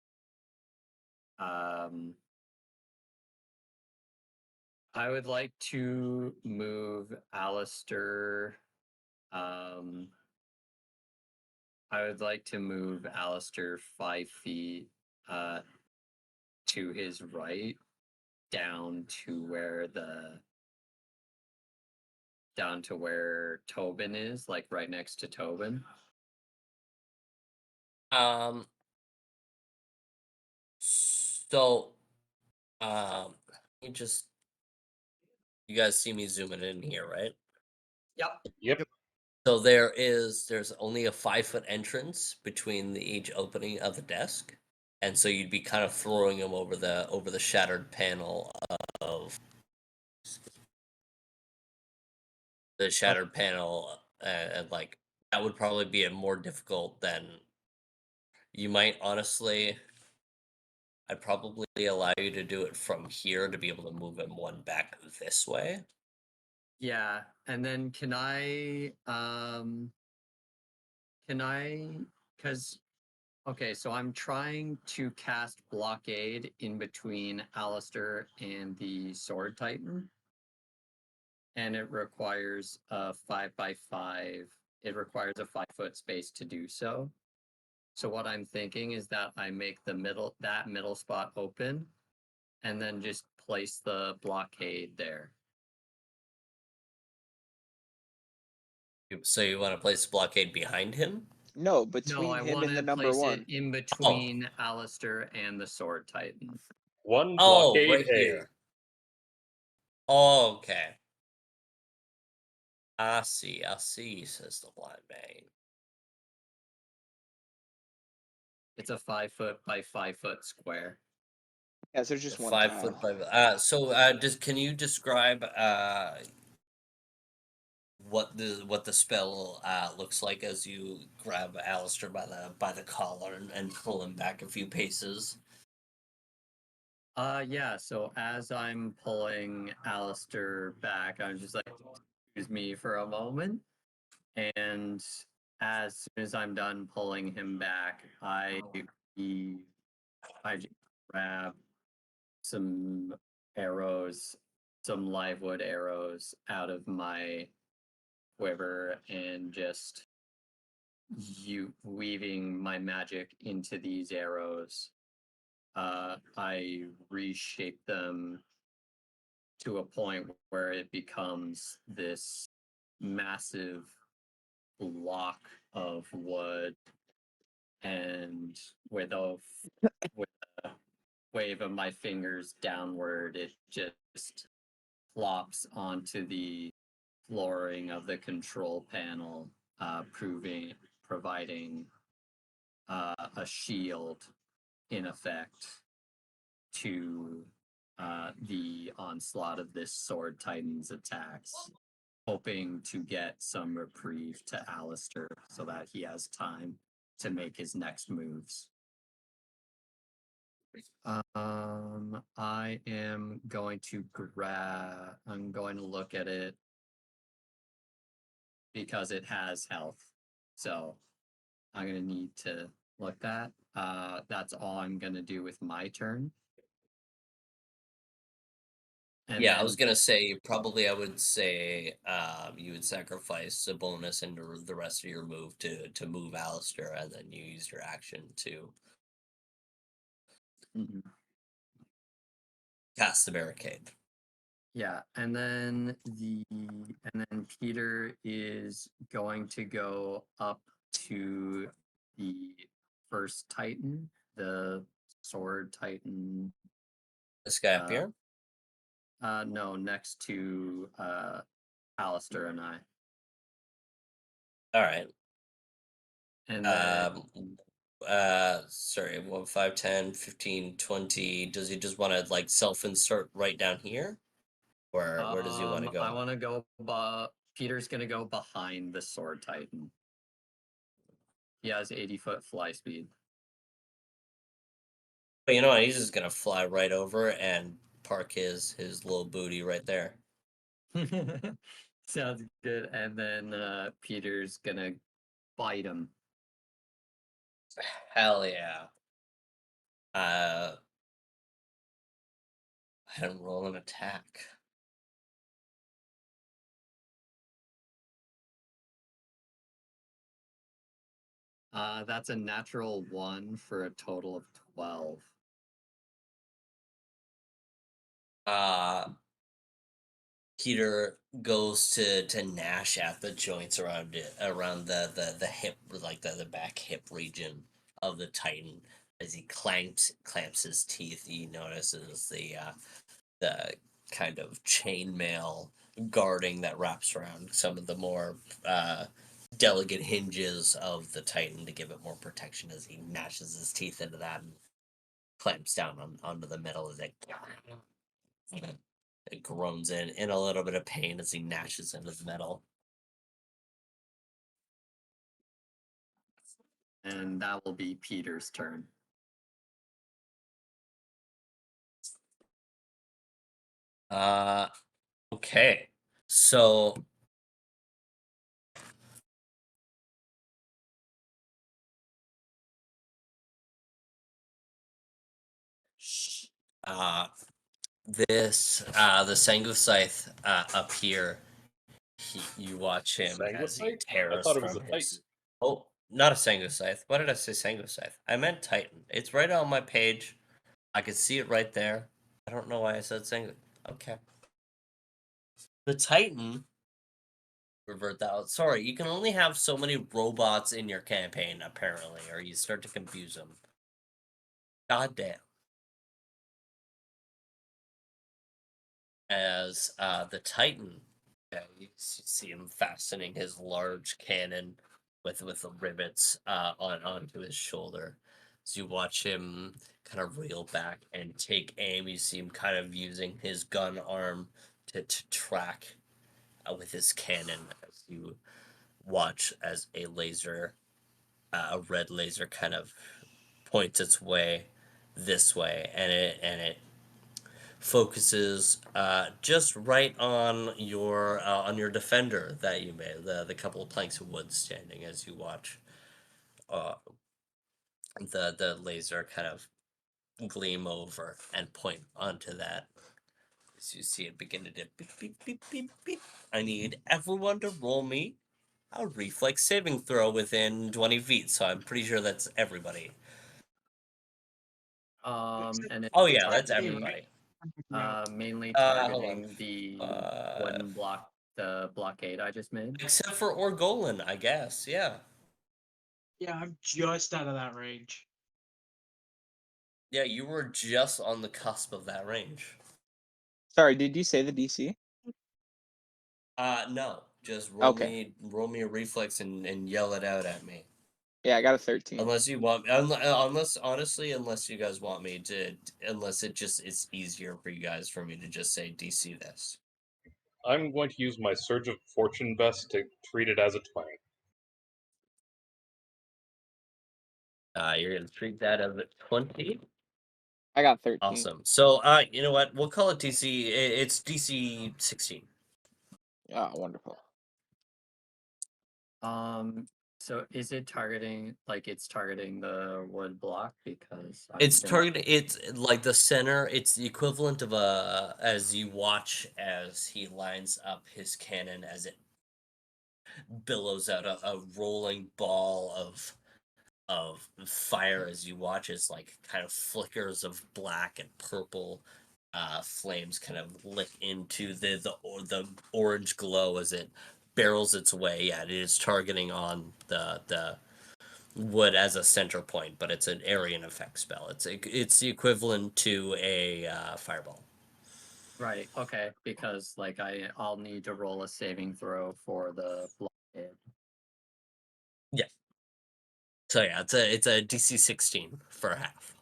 I would like to move Alistair. I would like to move Alistair 5 feet to his right, down to where Tobin is, like right next to Tobin. So, you just you guys see me zooming in here, right? Yep. Yep. So there's only a 5 foot entrance between each opening of the desk, and so you'd be kind of throwing him over the shattered panel of the shattered panel, and like that would probably be a more difficult than you might honestly. I'd probably allow you to do it from here to be able to move him one back this way. Yeah, and then can I because okay, so I'm trying to cast blockade in between Alistair and the Sword Titan. and it requires a 5x5. It requires a 5-foot space to do so. So what I'm thinking is that I make that middle spot open, and then just place the blockade there. So you want to place a blockade behind him? No, No, between I him want and the to number place one. it in between Alistair and the Sword Titan. One Oh, blockade right A. here. Oh, okay. I see, says the blind man. It's a 5-foot by 5-foot square. Yeah, so just one 5 tile. foot can you describe what the spell looks like as you grab Alistair by the collar and pull him back a few paces? Yeah, so as I'm pulling Alistair back, I'm just like, excuse me for a moment. And as soon as I'm done pulling him back, I just grab some arrows, some live wood arrows out of my quiver and just weaving my magic into these arrows. I reshape them to a point where it becomes this massive block of wood, and with a wave of my fingers downward, it just flops onto the flooring of the control panel, providing a shield in effect to the onslaught of this Sword Titan's attacks, hoping to get some reprieve to Alistair so that he has time to make his next moves. I am going to I'm going to look at it because it has health. So I'm going to need to look that. That's all I'm going to do with my turn. And Yeah, I then, was gonna say probably I would say you would sacrifice a bonus into the rest of your move to move Alistair, and then you use your action to Mhm. cast the barricade. Yeah, and then Peter is going to go up to the first Titan, the Sword Titan. This guy up here. No, next to Alistair and I. All right. And then Sorry, 1, 5, 10, 15, 20. Does he just want to like self-insert right down here? Or where does he want to go? I want to go Peter's gonna go behind the Sword Titan. He has 80-foot fly speed. But you know what? He's just gonna fly right over and park his little booty right there. Sounds good. And then Peter's gonna bite him. Hell yeah. I don't roll an attack. That's a natural 1 for a total of 12. Peter goes to gnash at the joints around the hip, like the back hip region of the Titan. As he clamps his teeth, he notices the kind of chainmail guarding that wraps around some of the more delicate hinges of the Titan to give it more protection as he gnashes his teeth into that and clamps down onto the metal as it groans in a little bit of pain as he gnashes into the metal. And that will be Peter's turn. Okay. So uh this the Sangu Scythe up here. You watch him as he Sanguicide? I tears thought it was from a his. Titan. Oh, not a Sangu Scythe. Why did I say Sangu Scythe? I meant Titan. It's right on my page. I could see it right there. I don't know why I said Sangu. Okay. The Titan. Revert that out. Sorry, you can only have so many robots in your campaign, apparently, or you start to confuse them. God damn. As the Titan, you see him fastening his large cannon with the rivets onto his shoulder. As you watch him kind of reel back and take aim, you see him kind of using his gun arm to track with his cannon. As you watch as a red laser kind of points its way this way, and it focuses just right on your defender that you made, the couple of planks of wood standing as you watch uh, the laser kind of gleam over and point onto that. As you see it begin to dip, beep, beep, beep, beep, beep. I need everyone to roll me a reflex saving throw within 20 feet, so I'm pretty sure that's everybody. And Oh it's yeah, that's targeting, everybody. mainly Hold on. targeting the wooden the blockade I just made. Except for Orgolan, I guess. Yeah. Yeah, I'm just out of that range. Yeah, you were just on the cusp of that range. Sorry, did you say the DC? No. Just roll Okay. me a reflex and yell it out at me. Yeah, I got a 13. Unless you want, unless honestly, unless you guys want me to, unless it's easier for me to just say DC this. I'm going to use my Surge of Fortune vest to treat it as a twang. You're gonna treat that as a 20. I got 13. Awesome. So, you know what? We'll call it DC. It's DC 16. Oh, wonderful. So is it targeting it's targeting the wood block because It's targeted. It's like the center. It's the equivalent of as you watch as he lines up his cannon as it billows out a rolling ball of fire as you watch as like kind of flickers of black and purple flames kind of lick into the orange glow as it barrels its way. Yeah, it is targeting on the wood as a center point, but it's an area and effect spell. It's the equivalent to a fireball. Right. Okay. Because I'll need to roll a saving throw for the blockade. Yeah. So yeah, it's a DC 16 for half.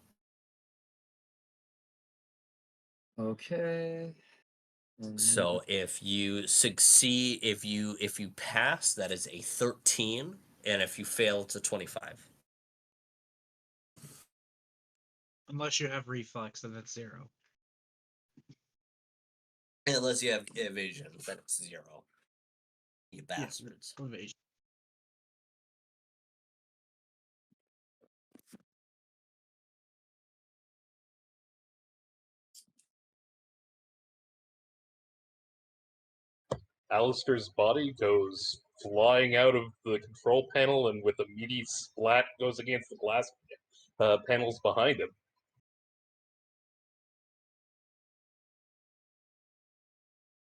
Okay. So if you succeed, if you pass, that is a 13, and if you fail, it's a 25. Unless you have reflex, then it's 0. Unless you have evasion, then it's 0. You Yeah, bastards. evasion. Alistair's body goes flying out of the control panel and with a meaty splat goes against the glass panels behind him.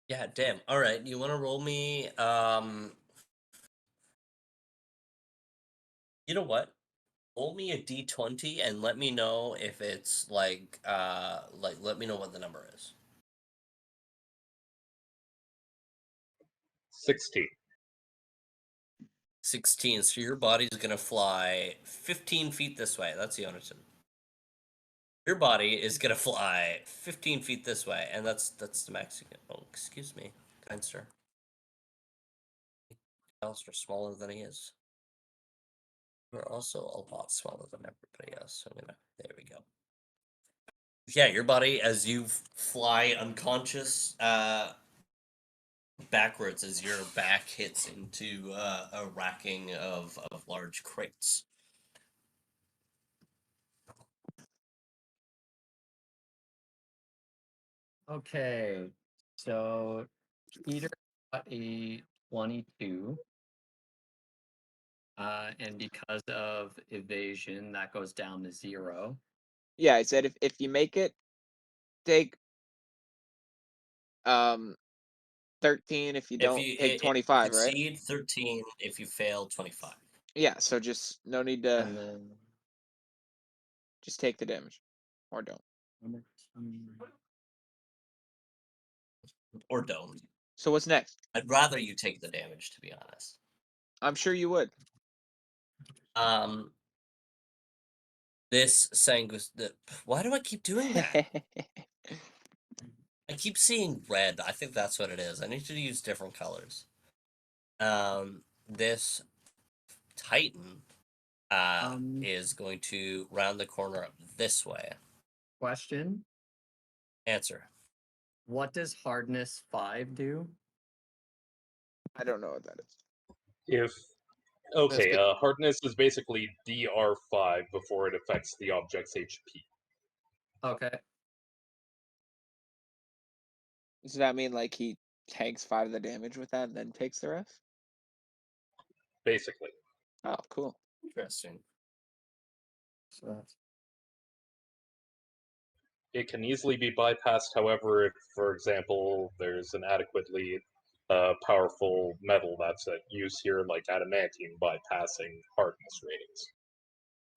Yeah, damn. All right, you want to roll me? You know what? Roll me a d20 and let me know if it's let me know what the number is. 16. 16. So your body's gonna fly 15 feet this way. That's Yonatan. Your body is gonna fly 15 feet this way, and that's the max you can. Oh, excuse me, kind sir. Alistair smaller than he is. You're also a lot smaller than everybody else. So there we go. Yeah, your body as you fly unconscious backwards as your back hits into a racking of large crates. Okay, so Peter got a 22. And because of evasion, that goes down to 0. Yeah, I said if you make it, take 13. If you If don't, you take 25, right? concede 13, if you fail 25. Yeah, so just no need to And then just take the damage. Or don't. Or don't. So what's next? I'd rather you take the damage, to be honest. I'm sure you would. This Sangus. Why do I keep doing that? I keep seeing red. I think that's what it is. I need to use different colors. This Titan is going to round the corner this way. question: Answer. what does hardness 5 do? I don't know what that is. If okay, good. hardness is basically DR5 before it affects the object's HP. Okay. Does that mean like he tanks 5 of the damage with that and then takes the rest? Basically, Oh, cool. Interesting. So that's it can easily be bypassed. However, if, for example, there's an adequately powerful metal that's at use here, like adamantium, bypassing hardness ratings.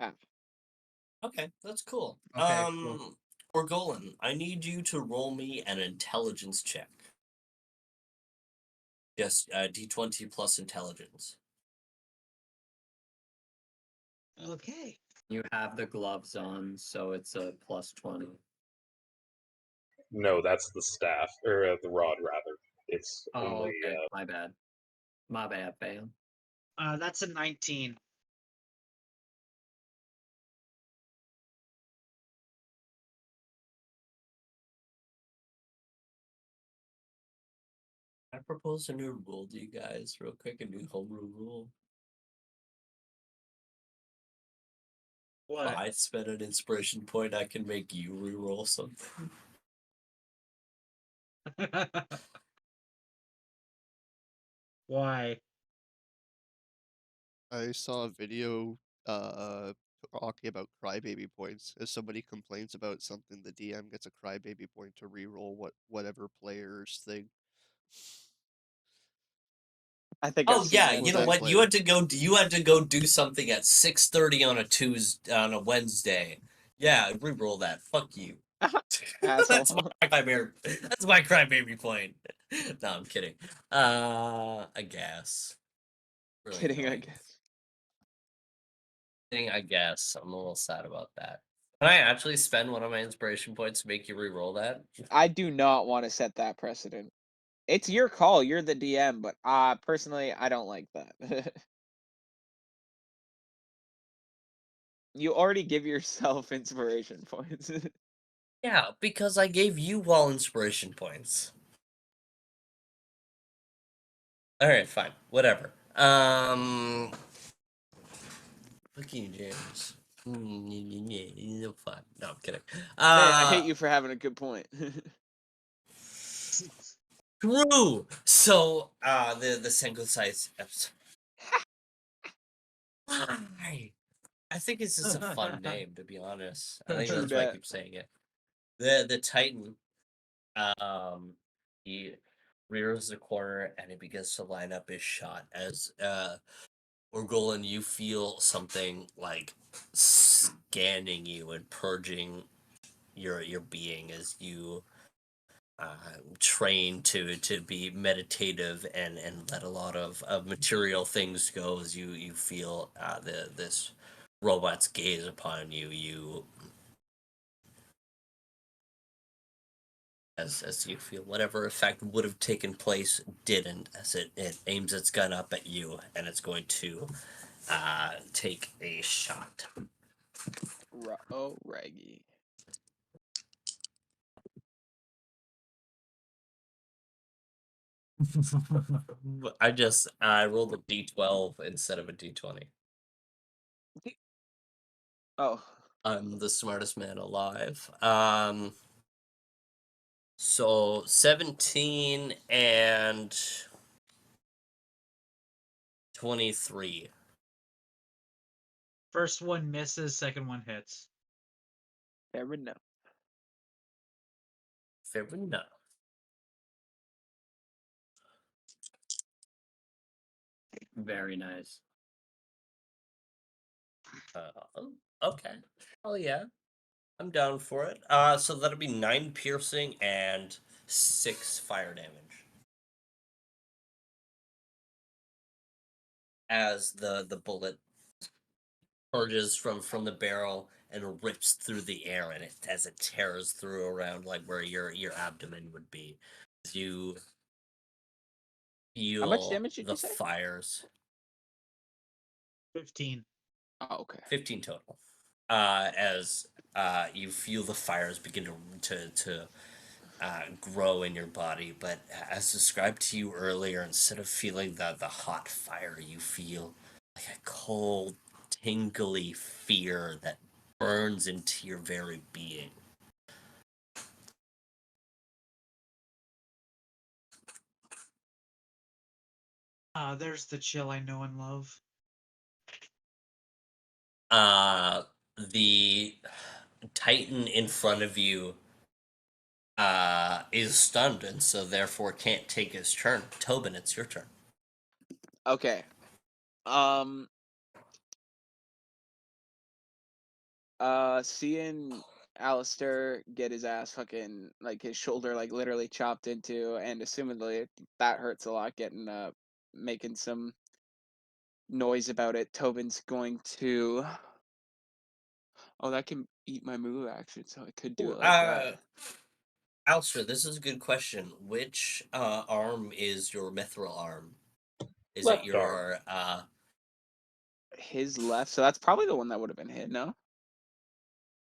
Ah, Okay, that's cool. Okay, cool. Orgolan, I need you to roll me an intelligence check. Just D20 plus intelligence. Okay. You have the gloves on, so it's a plus 20. No, that's the staff, or the rod, rather. It's Oh, only okay. My bad. My bad, fam. That's a 19. I propose a new rule to you guys, real quick, a new homebrew rule. If What? I spend an inspiration point, I can make you reroll something. Why? I saw a video talking about crybaby points. If somebody complains about something, the DM gets a crybaby point to reroll whatever player's thing. I think I've Oh seen yeah, that you With know too. that what? player. You had to go do something at 6:30 on a Wednesday. Yeah, reroll that. Fuck you. That's Asshole. that's my crybaby point. No, I'm kidding. I guess. Really Kidding, I annoying. guess. Kidding, I guess. I'm a little sad about that. Can I actually spend one of my inspiration points to make you reroll that? I do not want to set that precedent. It's your call. You're the DM, but personally, I don't like that. You already give yourself inspiration points. Yeah, because I gave you all inspiration points. Alright, fine. Whatever. Fuck you, James. Fine. No, I'm kidding. Hey, I hate you for having a good point. True. So, the single size episode. Why? I think it's just a fun name, to be honest. I think True that's why I dat. keep saying it. The Titan, he rears the corner and he begins to line up his shot as Orgolan, you feel something like scanning you and purging your being as you train to be meditative and let a lot of material things go as you feel this robot's gaze upon you as you feel whatever effect would have taken place didn't, as it aims its gun up at you and it's going to take a shot. Oh, raggy. I rolled a d12 instead of a d20. Oh, I'm the smartest man alive. So 17 and 23. First one misses, second one hits. Fair enough. Fair enough. Very nice. Okay. Oh yeah. I'm down for it. So that'll be 9 piercing and 6 fire damage. As the bullet charges from the barrel and rips through the air, and as it tears through around like where your abdomen would be. As you How much feel damage did the you say? fires. 15. Oh, okay. 15 total. As you feel the fires begin to grow in your body, but as described to you earlier, instead of feeling the hot fire, you feel like a cold, tingly fear that burns into your very being. There's the chill I know and love. The Titan in front of you is stunned, and so therefore can't take his turn. Tobin, it's your turn. Okay. Seeing Alistair get his ass fucking, like, his shoulder, like, literally chopped into, and assumedly that hurts a lot, making some noise about it, Tobin's going to... Oh, that can eat my move action, so I could do it like that. Alistair, this is a good question. Which arm is your mithril arm? Is Left it your His left, so that's probably the one that would have been hit, no?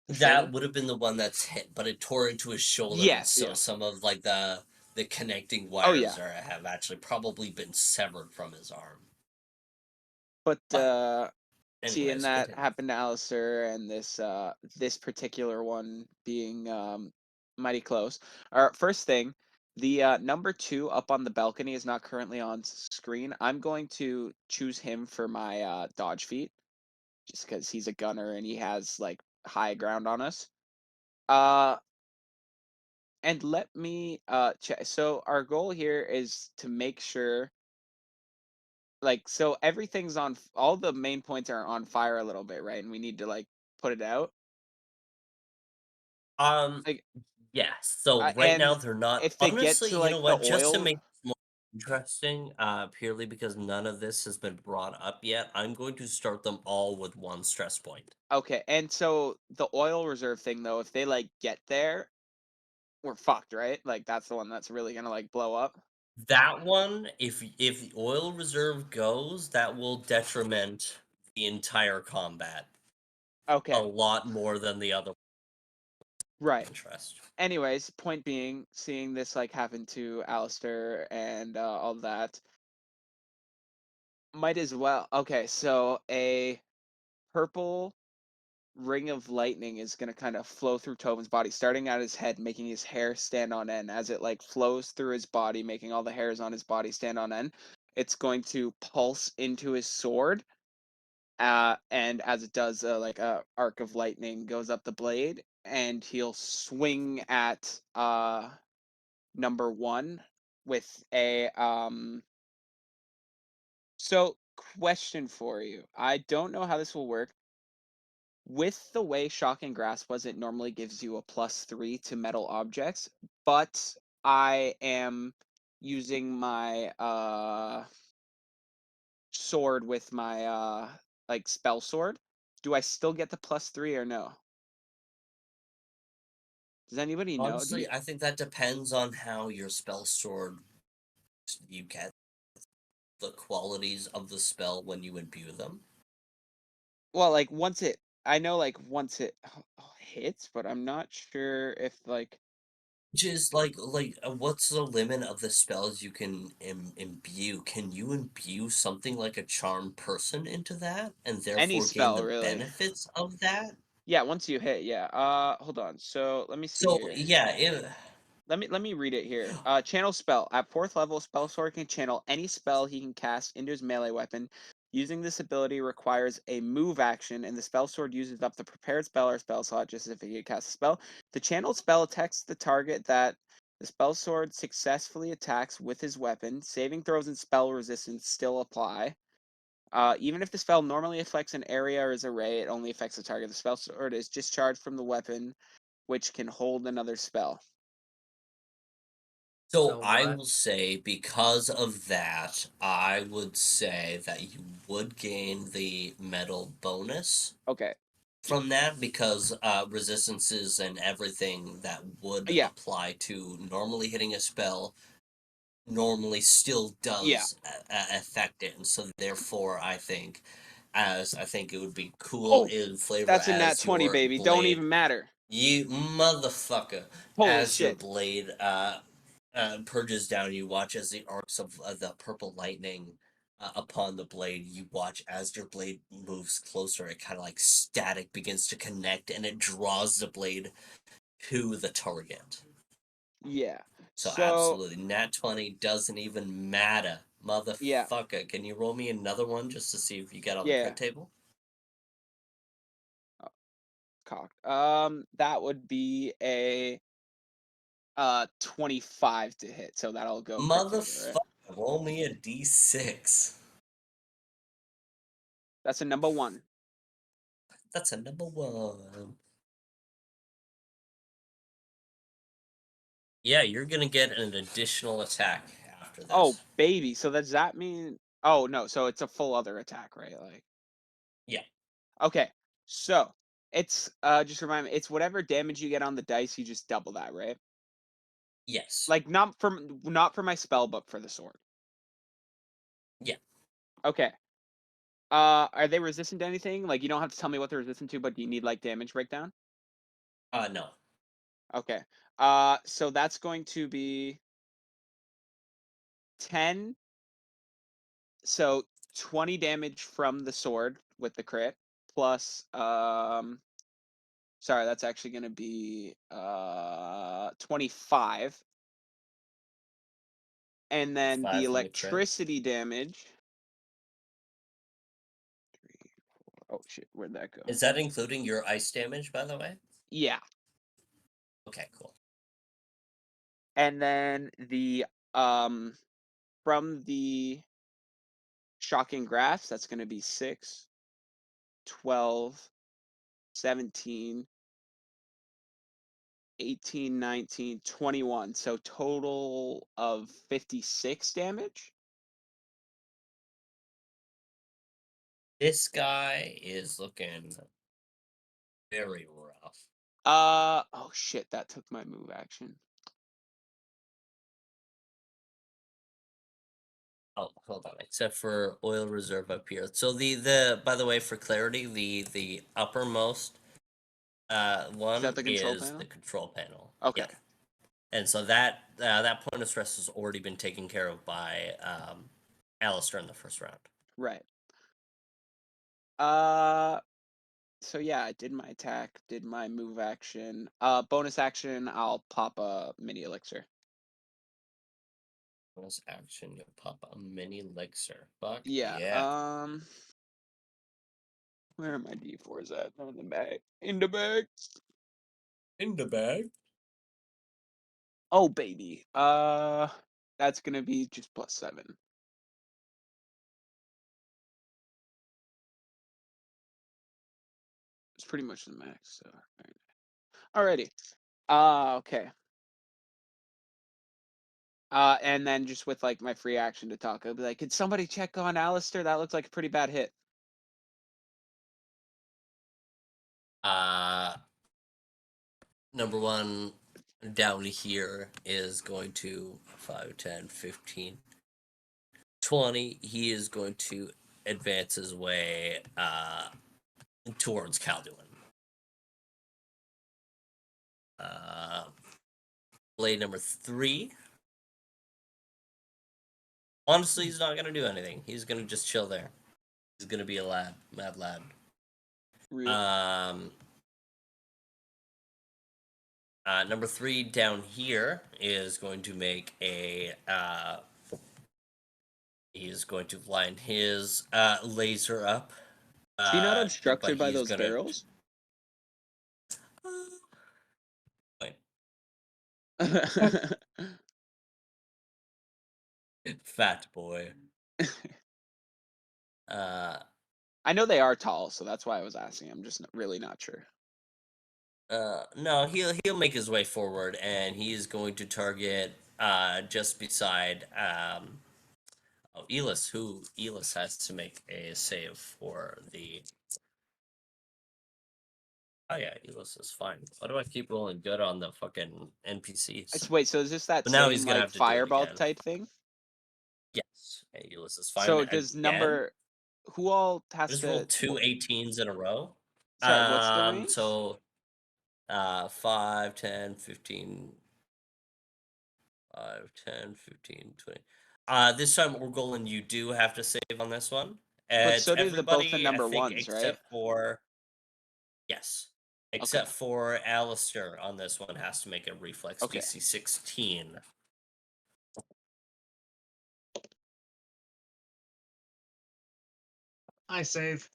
The that shoulder? would have been the one that's hit, but it tore into his shoulder, and Yes, so yeah. some of like the connecting Oh, yeah. wires have actually probably been severed from his arm. But, seeing Anyways, that continue. happen to Alistair and this particular one being mighty close. Our first thing, the number 2 up on the balcony is not currently on screen. I'm going to choose him for my dodge feat, just because he's a gunner and he has like high ground on us. And let me check. So our goal here is to make sure, like, so everything's on, all the main points are on fire a little bit, right? And we need to like put it out. Like, Yes. So right now and they're not. if they get Honestly, to you know like the what? Just to oil, make it more interesting, purely because none of this has been brought up yet, I'm going to start them all with 1 stress point. okay. And so the oil reserve thing though, if they like get there, we're fucked, right? Like that's the one that's really gonna like blow up. That one, if the oil reserve goes, that will detriment the entire combat a Okay, lot more than the other right. interest. Anyways, point being, seeing this like happen to Alistair and all that, might as well. Okay, so a purple ring of lightning is going to kind of flow through Tobin's body, starting at his head, making his hair stand on end. As it like flows through his body, making all the hairs on his body stand on end, it's going to pulse into his sword. And as it does, like a arc of lightning goes up the blade, and he'll swing at number 1 with a So, question for you. I don't know how this will work. With the way Shocking Grasp was, it normally gives you a +3 to metal objects, but I am using my sword with my like spell sword. Do I still get the +3 or no? Does anybody know? Honestly, I think that depends on how your spell sword you get the qualities of the spell when you imbue them. Well, like I know like once it hits, but I'm not sure if like Which is what's the limit of the spells you can imbue? Can you imbue something like a charm person into that, and any therefore gain spell the really. benefits of that? Yeah, once you hit, yeah. Hold on. So let me see So here. yeah, let me read it here. Channel spell. At 4th level, spell sword can channel any spell he can cast into his melee weapon. Using this ability requires a move action, and the spell sword uses up the prepared spell or spell slot just as if he could cast a spell. The channeled spell attacks the target that the spell sword successfully attacks with his weapon. Saving throws and spell resistance still apply. Even if the spell normally affects an area or is array, it only affects the target. The spell sword is discharged from the weapon, which can hold another spell. So So I what? will say, because of that, I would say that you would gain the metal bonus Okay. from that, because resistances and everything that would Yeah. apply to normally hitting a spell normally still Yeah. does affect it, and so therefore I think it would be cool Oh, in flavor That's a nat as 20, your baby. Don't blade. even matter. You motherfucker. Holy As your shit. blade purges down, you watch as the arcs of the purple lightning upon the blade, you watch as your blade moves closer, it kind of like static begins to connect, and it draws the blade to the target. Yeah. So So, absolutely, nat 20 doesn't even matter. yeah. Motherfucker, can you roll me another one just to see if you get on the Yeah. crit table? Cocked. That would be a 25 to hit, so that'll go crit table, right? Motherfucker, roll me a d6. That's a number 1. That's a number 1. Yeah, you're gonna get an additional attack after this. Oh, baby. So does that mean? Oh no. So it's a full other attack, right? Like. Yeah. Okay. So it's just remind me. It's whatever damage you get on the dice. You just double that, right? Yes. Like not for my spell, but for the sword. Yeah. Okay. Are they resistant to anything? Like you don't have to tell me what they're resistant to, but do you need like damage breakdown? No. Okay. So that's going to be 10. So 20 damage from the sword with the crit plus sorry, that's actually going to be 25. And then the 5 from the crit. electricity damage. Oh shit, where'd that go? Is that including your ice damage, by the way? Yeah. Okay, cool. And then the from the shocking graphs, that's going to be 6, 12, 17, 18, 19, 21. So total of 56 damage. This guy is looking very rough. Oh shit, that took my move action. Oh, hold on. Except for oil reserve up here. So the by the way, for clarity, the uppermost one that the control is panel? the control panel. Okay. Yeah. And so that point of stress has already been taken care of by Alistair in the first round. Right. So yeah, I did my attack, did my move action. Bonus action, I'll pop a mini elixir. Bonus action, you'll pop a mini elixir. Fuck Yeah. yeah. Where are my D4s at? They're in the bag. In the bag. In the bag. Oh baby. That's gonna be just +7. It's pretty much the max. So. Alrighty. Okay. And then just with like my free action to talk, I'll be like, "Could somebody check on Alistair? That looks like a pretty bad hit." Number one down here is going to 5, 10, 15, 20. He is going to advance his way towards Calduin. Blade number 3. Honestly, he's not gonna do anything. He's gonna just chill there. He's gonna be a lad, mad lad. Real. Number 3 down here is going to make a. He's going to line his laser up. Is he not But obstructed by he's those gonna. barrels? Wait, fat boy. I know they are tall, so that's why I was asking. I'm just really not sure. No, he'll make his way forward, and he's going to target just beside Elis. Who Elis has to make a save for the. Oh yeah, Elis is fine. Why do I keep rolling good on the fucking NPCs? Wait, so is this that But now same he's gonna like have to do it fireball again. type thing? Yes, Elis is fine. So does again. who all I has just to? rolled two 18s in a row. Sorry, what's the range? So 5, 10, 15, 5, 10, 15, 20. This time, Orgolan, you do have to save on this one. But It's so do both the everybody, I number think, ones, right? except for. Yes. Except Okay. for Alistair on this one has to make a reflex Okay. DC 16. I save.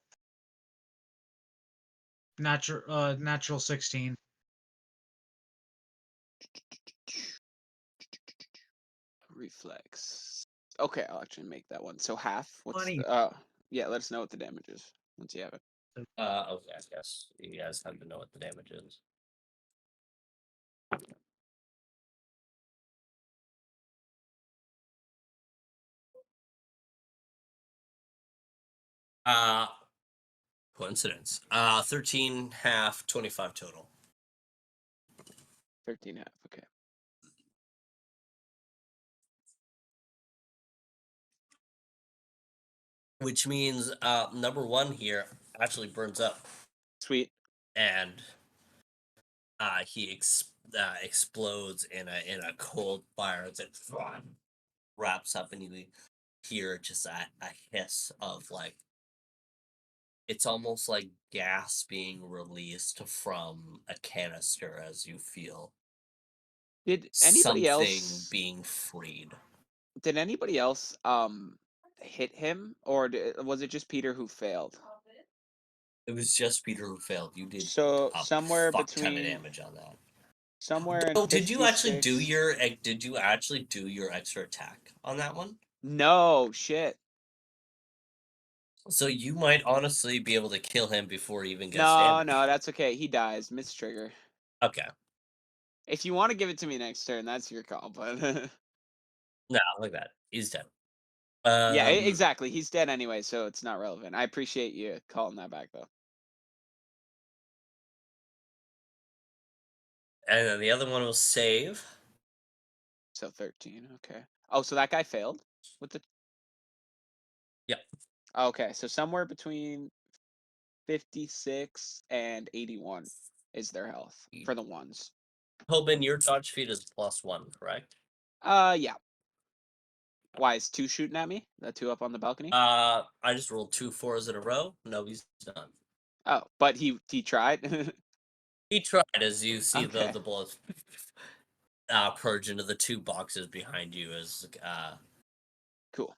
Natural 16. Reflex. Okay, I'll actually make that one. So half. What's 20. yeah, let us know what the damage is once you have it. Okay, I guess you guys have to know what the damage is. Coincidence. 13 half, 25 total. 13 half. Okay. Which means number 1 here actually burns up. Sweet. And he explodes in a cold fire as it wraps up, and you hear just a hiss of like it's almost like gas being released from a canister as you feel Did anybody something else being freed. hit him, or was it just Peter who failed? It was just Peter who failed. You did So a somewhere fuck ton of between damage on that. somewhere in Oh, did you actually 56. did you actually do your extra attack on that one? No shit. So you might honestly be able to kill him before he even gets No, damaged. no, that's okay. He dies. Miss trigger. Okay. If you want to give it to me next turn, that's your call. But No, like that. He's dead. yeah, exactly. He's dead anyway, so it's not relevant. I appreciate you calling that back though. And then the other one was save. So 13. Okay. Oh, so that guy failed with the. Yep. Okay, so somewhere between 56 and 81 is their health for the ones. Tobin, your dodge speed is +1, correct? Yeah. Why is 2 shooting at me? The 2 up on the balcony? I just rolled 2 4s in a row. No, he's done. Oh, but he tried. He tried as you see Okay. the bullets purge into the 2 boxes behind you as Cool.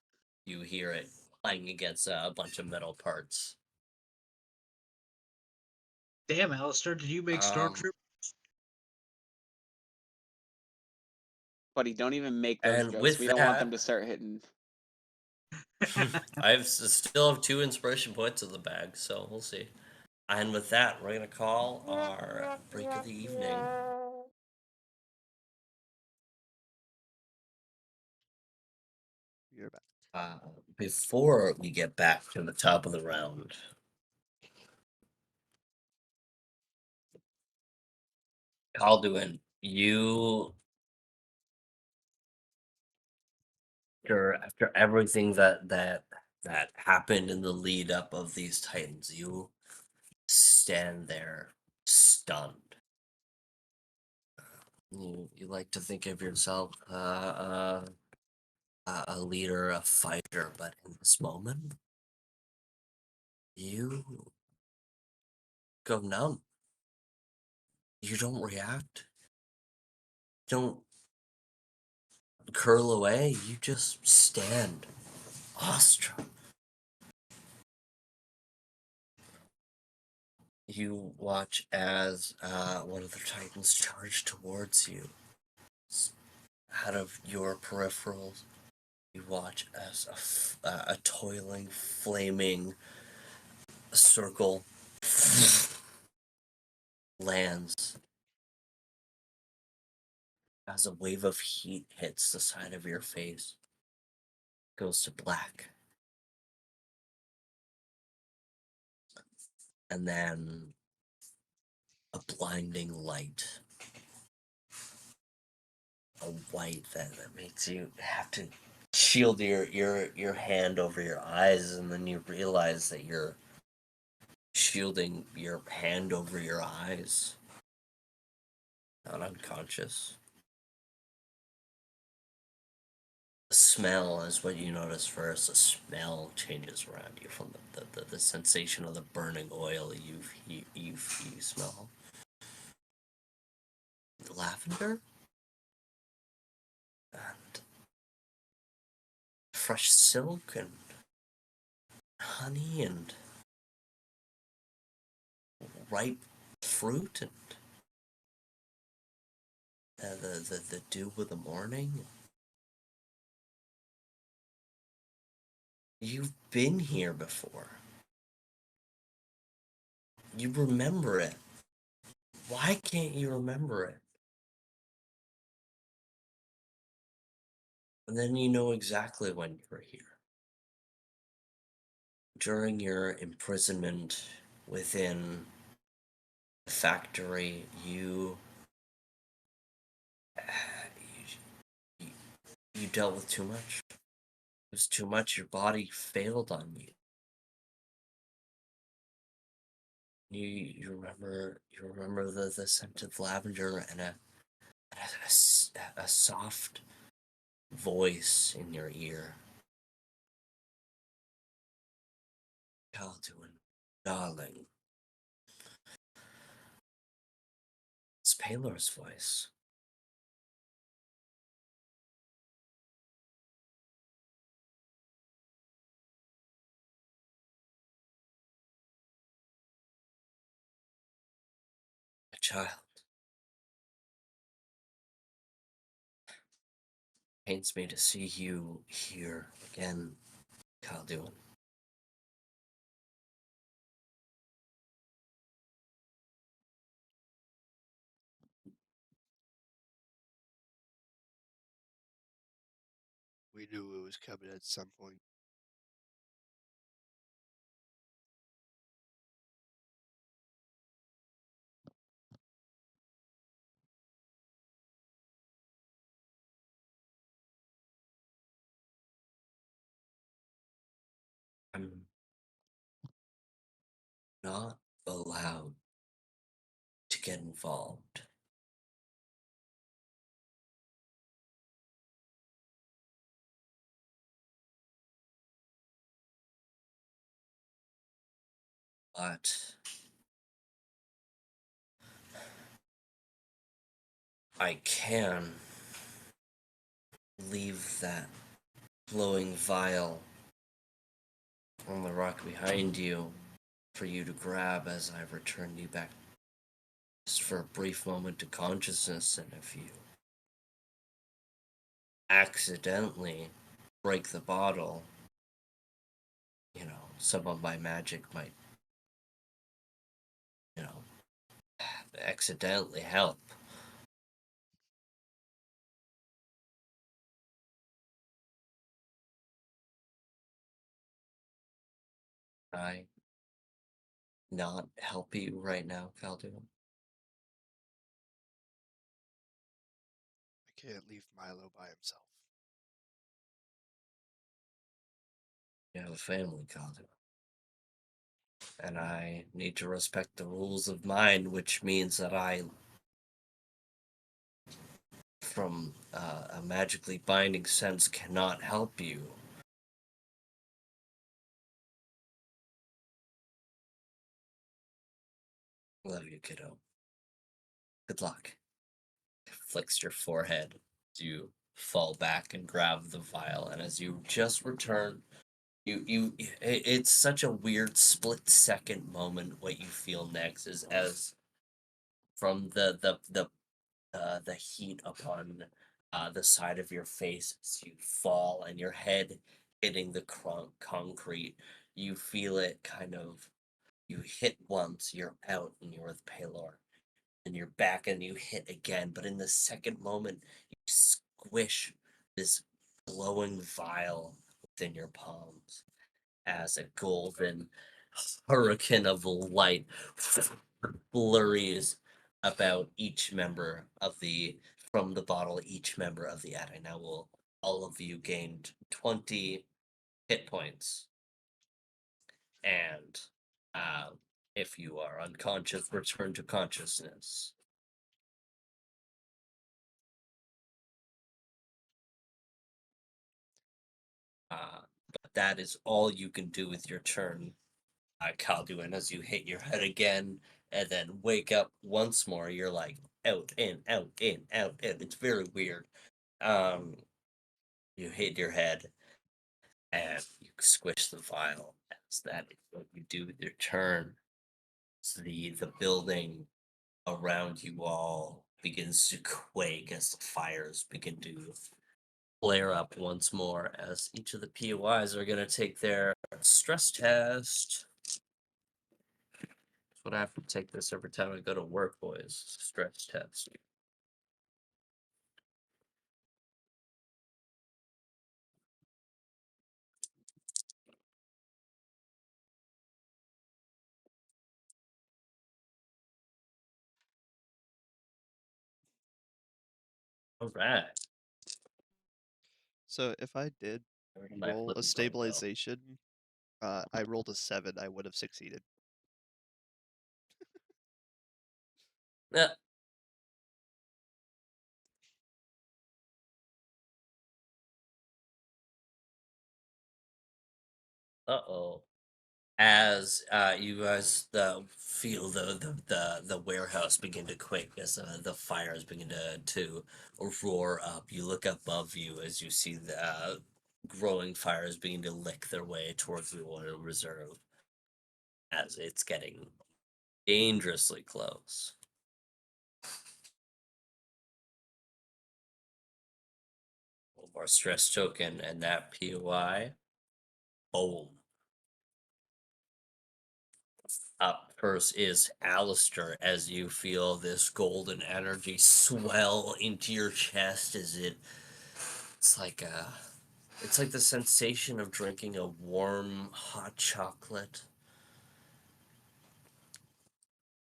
you hear it playing against a bunch of metal parts. Damn, Alistair, did you make Stormtrooper? Buddy, don't even make those And jokes. with We don't want them that, to start hitting. still have 2 inspiration points in the bag, so we'll see. And with that, we're gonna call our break of the evening. You're back. Before we get back to the top of the round, Calduin, you after everything that happened in the lead up of these Titans, you stand there stunned. You like to think of yourself a leader, a fighter, but in this moment, you go numb. You don't react. don't curl away, you just stand awestruck. You watch as one of the Titans charge towards you. Out of your peripherals, you watch as a toiling, flaming circle lands as a wave of heat hits the side of your face, goes to black. And then a blinding light. A white that makes you have to shield your hand over your eyes, and then you realize that you're shielding your hand over your eyes. Not unconscious. The smell is what you notice first. The smell changes around you from the sensation of the burning oil you smell. The lavender and fresh silk and honey and ripe fruit and the dew of the morning. You've been here before. You remember it. Why can't you remember it? And then you know exactly when you were here. During your imprisonment within the factory, you dealt with too much. It was too much. Your body failed on you. You remember the scent of lavender and a soft voice in your ear. Calduin, darling. It's Palor's voice. A child. Pains me to see you here again, Calduin. We knew it was coming at some point. I'm not allowed to get involved. But I can leave that glowing vial on the rock behind you for you to grab as I return you back just for a brief moment to consciousness. And if you accidentally break the bottle, some of my magic might, accidentally help. I not help you right now, Calduin? I can't leave Milo by himself. You have a family, Calduin. And I need to respect the rules of mine, which means that I, from a magically binding sense, cannot help you. Love you, kiddo. Good luck. flicks your forehead. You fall back and grab the vial, and as you just return, it's such a weird split-second moment. What you feel next is as from the heat upon the side of your face as you fall and your head hitting the concrete. You feel it kind of. You hit once, you're out, and you're with Palor. And you're back and you hit again. But in the second moment, you squish this glowing vial within your palms as a golden hurricane of light flurries about each member of the from the bottle, each member of the attic. Now will all of you gained 20 hit points. And if you are unconscious, return to consciousness. But that is all you can do with your turn, Calduin, as you hit your head again and then wake up once more. You're like out, in, out, in, out, in. It's very weird. You hit your head and you squish the vial. As that is what you do with your turn. So the building around you all begins to quake as the fires begin to flare up once more, as each of the POIs are going to take their stress test. That's what I have to take this every time I go to work, boys. Stress test. All right. So if I did Where did my roll flipping a coin go? stabilization, I rolled a 7, I would have succeeded. Yeah. Uh-oh. As you guys feel the warehouse begin to quake, as the fires begin to roar up, you look above you as you see the growing fires begin to lick their way towards the oil reserve, as it's getting dangerously close. One more stress token, and that POI. Boom. Up first is Alistair, as you feel this golden energy swell into your chest as it's like the sensation of drinking a warm hot chocolate,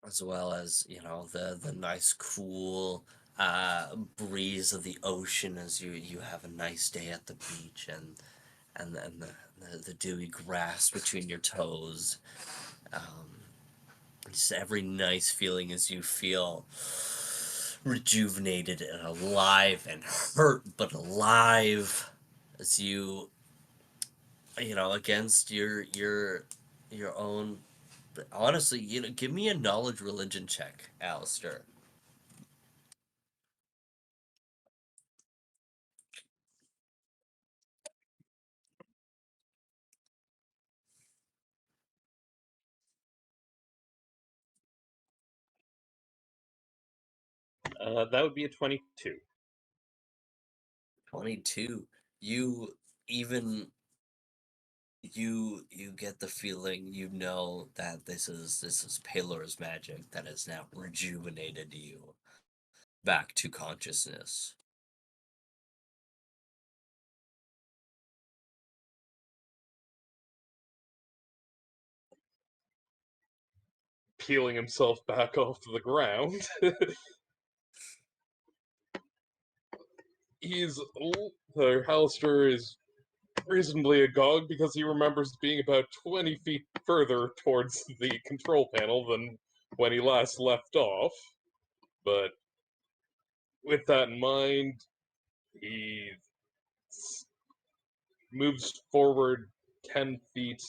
as well as the nice cool breeze of the ocean as you have a nice day at the beach, and then the dewy grass between your toes. Just every nice feeling as you feel rejuvenated and alive and hurt but alive, as against your own. Honestly, give me a knowledge religion check, Alistair. That would be a 22. 22. You even you get the feeling, that this is Palor's magic that has now rejuvenated you back to consciousness. Peeling himself back off the ground. Hallister is reasonably agog because he remembers being about 20 feet further towards the control panel than when he last left off. But with that in mind, he moves forward 10 feet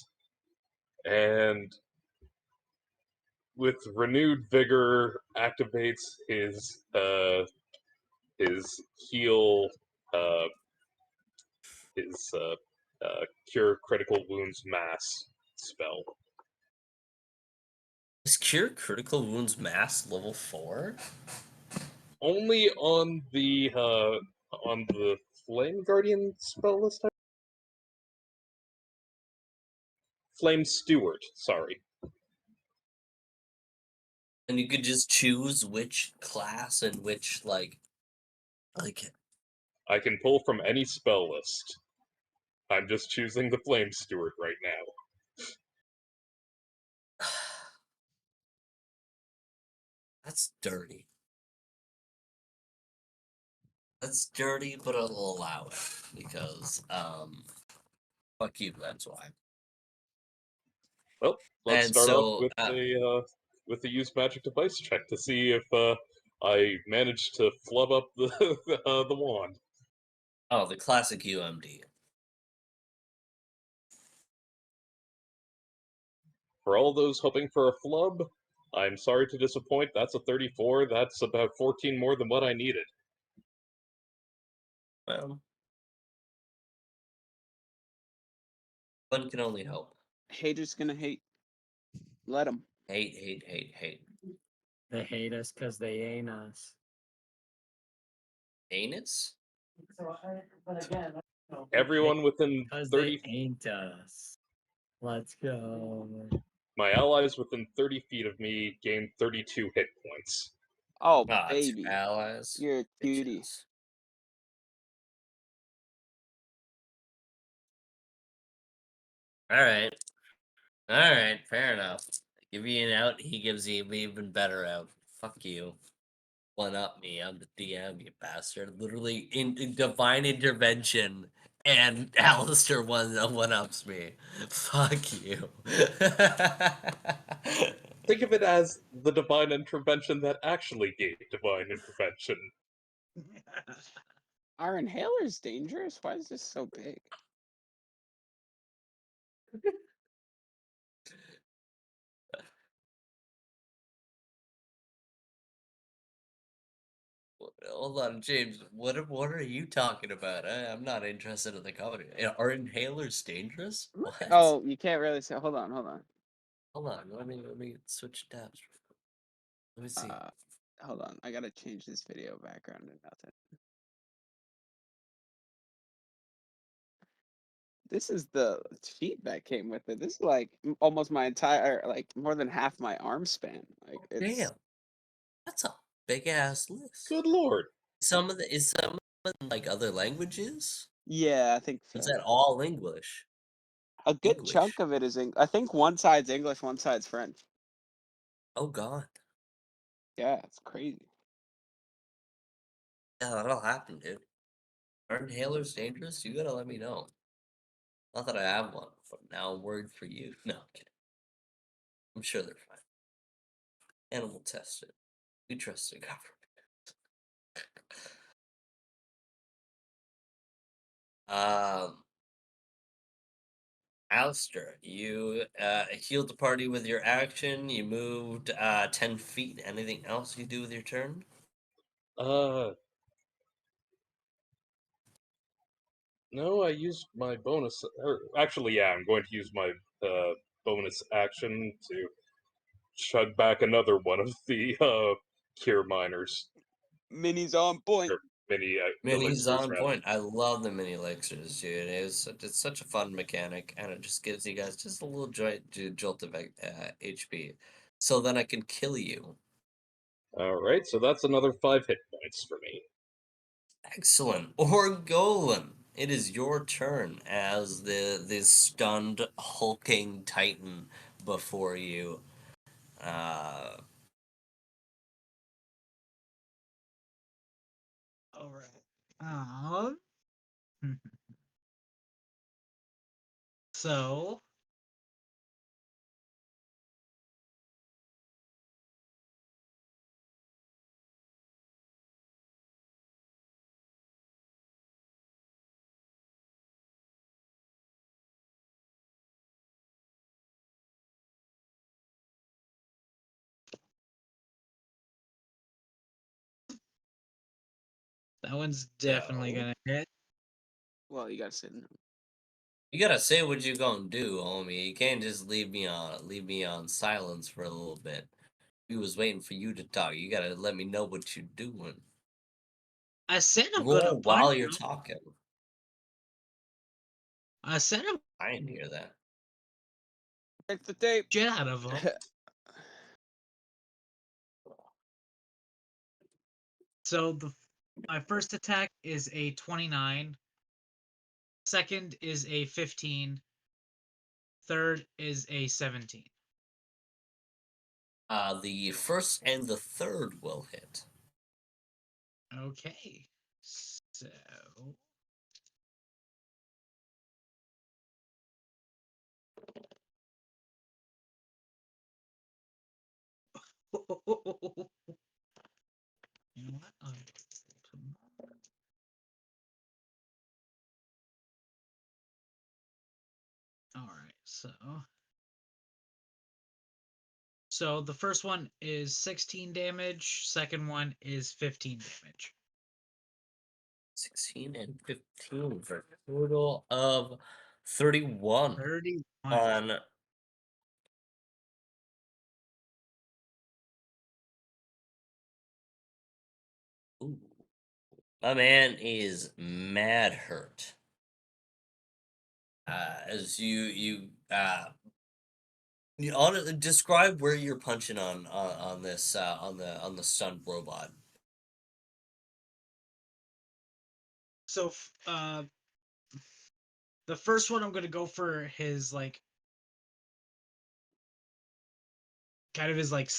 and, with renewed vigor, activates his his heal, uh, his cure critical wounds mass spell. Is Cure Critical Wounds Mass level 4? Only on the Flame Guardian spell list. Flame Steward, sorry. And you could just choose which class and which, like... I can pull from any spell list. I'm just choosing the Flame Steward right now. That's dirty. That's dirty, but I'll allow it. Because, fuck you, that's why. Well, let's And start off so, with the use magic device check to see if I managed to flub up the wand. oh, the classic UMD. For all those hoping for a flub, I'm sorry to disappoint. That's a 34. That's about 14 more than what I needed. Well, one can only hope. Haters gonna hate. Let them. Hate, hate, hate, hate. They hate us because they ain't us. Anus? Everyone within Because 30, they ain't us. Let's go. my allies within 30 feet of me gain 32 hit points. Oh, Ah, it's baby. allies. You're a cutie. Bitches. Alright. Alright, fair enough. I give you an out, he gives you an even better out. Fuck you. One up me, I'm the DM, you bastard. Literally in divine intervention, and Alistair one ups me. Fuck you. Think of it as the divine intervention that actually gave divine intervention. Our inhaler's dangerous. Why is this so big? Hold on, James. What are you talking about? I'm not interested in the comedy. Are inhalers dangerous? What? Oh, you can't really say. Hold on, hold on. Hold on. Let me switch tabs. Let me see. Hold on. I gotta change this video background to nothing. This is the sheet that came with it. This is like almost my entire, like more than half my arm span. Like it's. Damn, that's a big ass list. Good lord. Some of it like other languages? Yeah, I think Or is so. that all English? A good English. chunk of it is I think one side's English, one side's French. Oh god. Yeah, it's crazy. Yeah, that'll happen, dude. Are inhalers dangerous? You gotta let me know. Not that I have one, but now I'm worried for you. No, I'm kidding. I'm sure they're fine. Animal tested. We trust the government. Alistair, you healed the party with your action. You moved 10 feet. Anything else you do with your turn? No, I used my bonus. Actually, yeah, I'm going to use my bonus action to chug back another one of the cure miners. Mini's on point. Or mini Mini's elixirs, on rather. point. I love the mini elixirs, dude. It's such a fun mechanic, and it just gives you guys just a little jolt of HP. So then I can kill you. Alright, so that's another 5 hit points for me. Excellent. Orgolan, it is your turn as the stunned hulking titan before you. All right. So That one's definitely So- gonna hit. Well, you gotta sit in. You gotta say what you gonna do, homie. You can't just leave me on silence for a little bit. We was waiting for you to talk. You gotta let me know what you're doing. I said I'm gonna Roll punch while you're him. talking. I said I'm I didn't hear that. Check the tape. shit out of him. So my first attack is a 29. Second is a 15. Third is a 17. The first and the third will hit. Okay. So you know what? All right. So the first one is 16 damage. Second one is 15 damage. 16 and 15 for a total of 31 31. on ooh. My man is mad hurt. As describe where you're punching on this on the stunned robot. So the first one I'm gonna go for his like kind of his like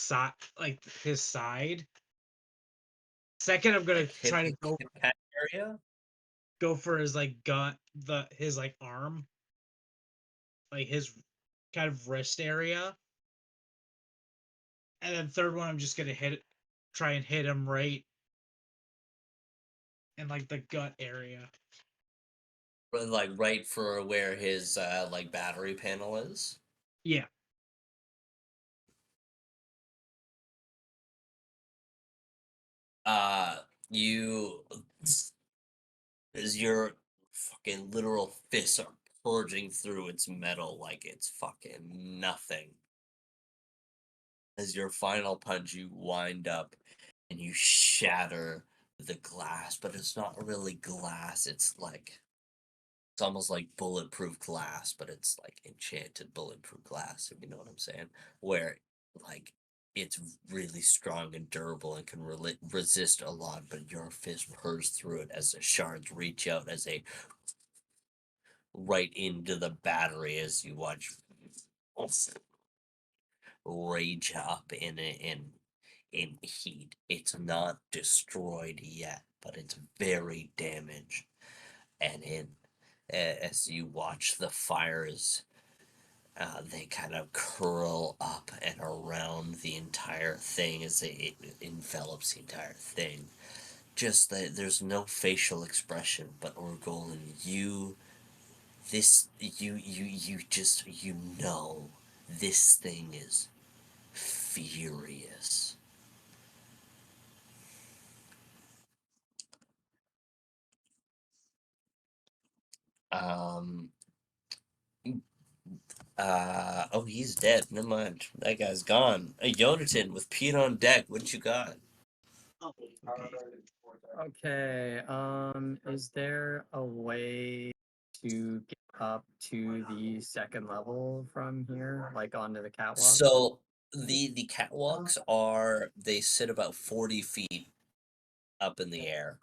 his side. Second, I'm gonna Like hip, try to hip pad area. go for his like his like arm, like his kind of wrist area. And then third one, I'm just gonna try and hit him right in like the gut area. Like right for where his like battery panel is. Yeah. You as your fucking literal fists are purging through its metal like it's fucking nothing. As your final punch, you wind up and you shatter the glass, but it's not really glass. It's almost like bulletproof glass, but it's like enchanted bulletproof glass, if you know what I'm saying. Where like it's really strong and durable and can resist a lot, but your fist purrs through it as the shards reach out as they right into the battery as you watch rage up in heat. It's not destroyed yet, but it's very damaged. And as you watch the fires, they kind of curl up and around the entire thing as it envelops the entire thing. Just that there's no facial expression, but Orgolan, you just know this thing is furious. Um oh, he's dead. Never mind. That guy's gone. Yonatan with Pete on deck. What you got? Oh, okay. Okay. Is there a way to get up to the second level from here, like onto the catwalk? So the catwalks they sit about 40 feet up in the air.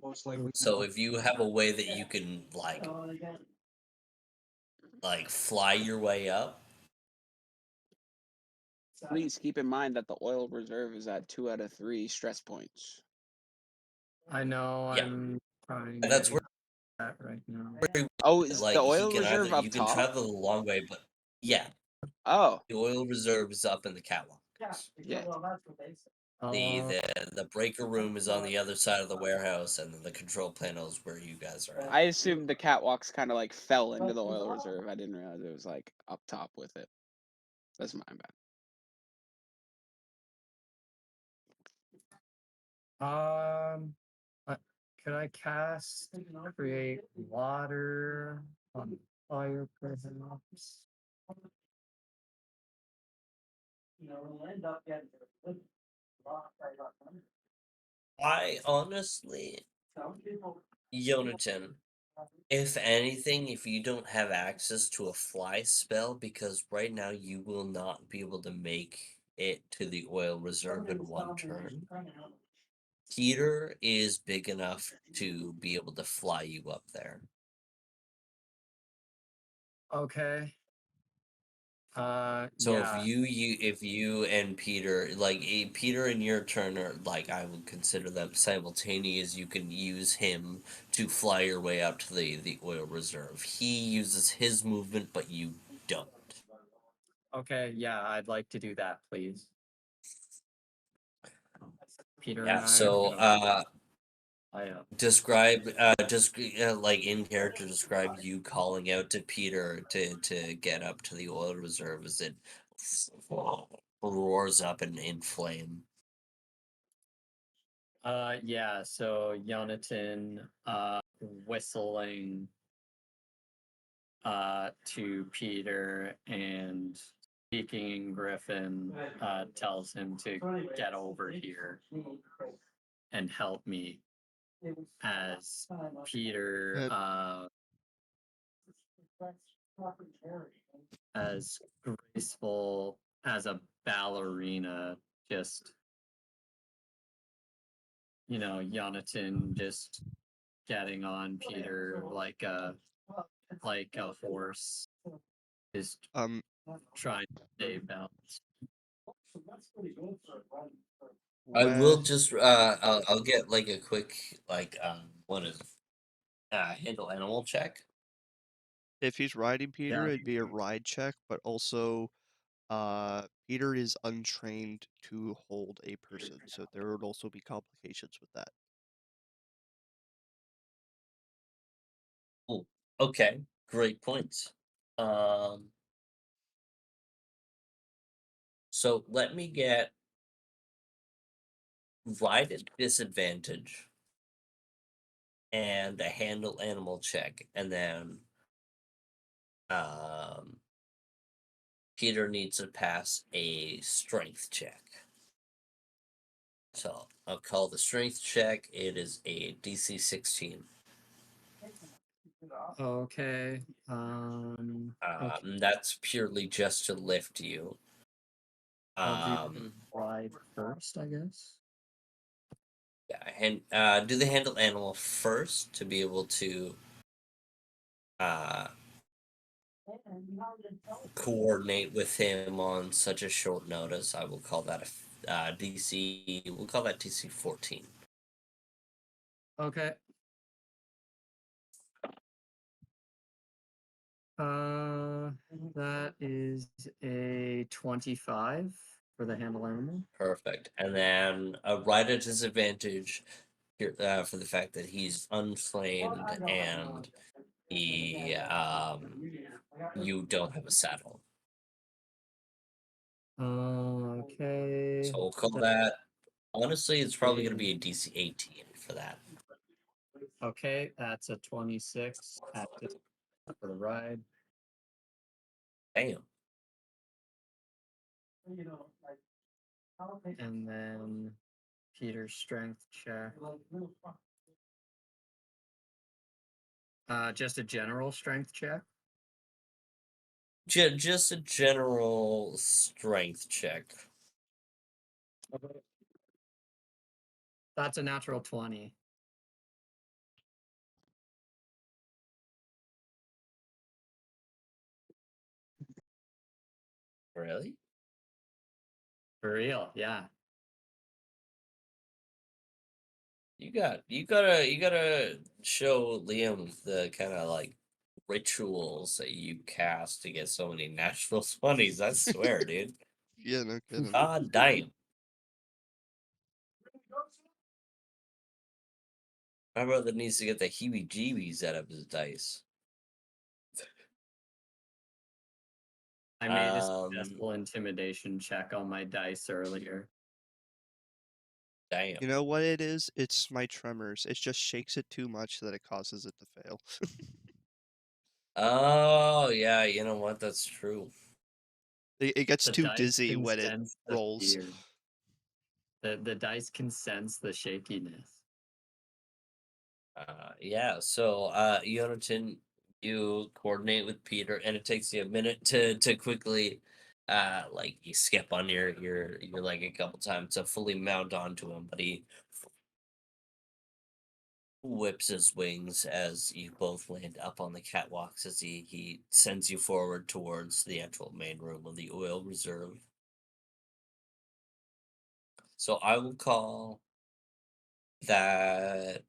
Most likely. So if you have a way that you can like fly your way up. Please keep in mind that the oil reserve is at 2 out of 3 stress points. I know. Yeah. I'm trying. And that's to where get that right now. Oh, is like the he oil can reserve either up you can top? travel a long way, but yeah, Oh, the oil reserve is up in the catwalk. yeah. The breaker room is on the other side of the warehouse, and then the control panel is where you guys are at. I assumed the catwalks kind of like fell into the oil reserve. I didn't realize it was like up top with it. That's my bad. Uh, could I cast create water on fire, perhaps? I honestly, Yonatan, if anything, if you don't have access to a fly spell, because right now you will not be able to make it to the oil reserve in one turn. Peter is big enough to be able to fly you up there. Okay. So Yeah. if you and Peter, like Peter and your turn are like, I would consider them simultaneous. You can use him to fly your way up to the oil reserve. He uses his movement, but you don't. Okay, yeah, I'd like to do that, please. Peter and Yeah. I So are gonna fly up. describe just like in character, describe you calling out to Peter to get up to the oil reserve as it roars up in flame. Yeah, so Jonathan whistling to Peter and speaking in Griffin tells him to get over here and help me as Peter as graceful as a ballerina, just Jonathan just getting on Peter like a horse, is trying to stay balanced. I will Where just I'll get like a quick like what is handle animal check. if he's riding Peter, Yeah. it'd be a ride check, but also Peter is untrained to hold a person, so there would also be complications with that. Oh, okay, great points. So let me get ride at disadvantage and a handle animal check, and then um Peter needs to pass a strength check. So I'll call the strength check. It is a DC 16. Okay. Okay. That's purely just to lift you. I'll do the ride first, I guess. Yeah, and do the handle animal first to be able to uh, coordinate with him on such a short notice. I will call that a DC. We'll call that DC 14. Okay. That is a 25 for the handle animal. Perfect. And then a ride at disadvantage here, for the fact that he's unflamed and he you don't have a saddle. Okay. So we'll call that. Honestly, it's probably going to be a DC 18 for that. Okay, that's a 26 at this for the ride. Damn. And then Peter's strength check. Just a general strength check. Just a general strength check. That's a natural 20. Really? For real, yeah. You gotta show Liam the kind of like rituals that you cast to get so many natural 20s. I swear, dude. Yeah, no kidding. God damn. My brother needs to get the heebie-jeebies out of his dice. I made a successful intimidation check on my dice earlier. Damn. You know what it is? It's my tremors. It just shakes it too much that it causes it to fail. Oh yeah, you know what? That's true. It gets The too dice dizzy can when it sense the rolls. fear. The dice can sense the shakiness. Yeah. So, Jonathan, you coordinate with Peter, and it takes you a minute to quickly, like you skip on your leg a couple times to fully mount onto him, but he whips his wings as you both land up on the catwalks as he sends you forward towards the actual main room of the oil reserve. So that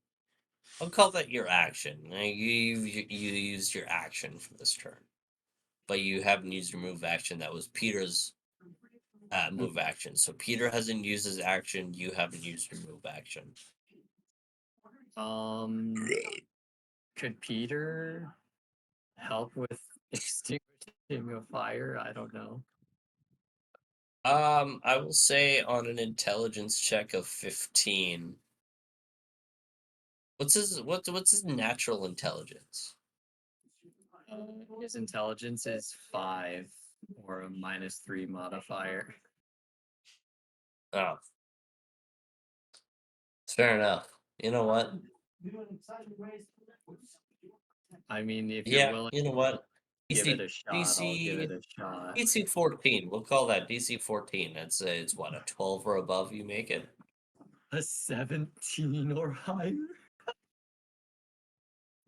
I'll call that your action. You used your action for this turn, but you haven't used your move action. That was Peter's move action. So Peter hasn't used his action. You haven't used your move action. Could Peter help with extinguishing a fire? I don't know. I will say on an intelligence check of 15. What's his natural intelligence? His intelligence is 5 or a -3 modifier. Oh, fair enough. You know what? I mean, if you're Yeah, willing you know to what? give it DC a shot, I'll give it a shot. DC 14. We'll call that DC 14. It's what, a 12 or above you make it? A 17 or higher?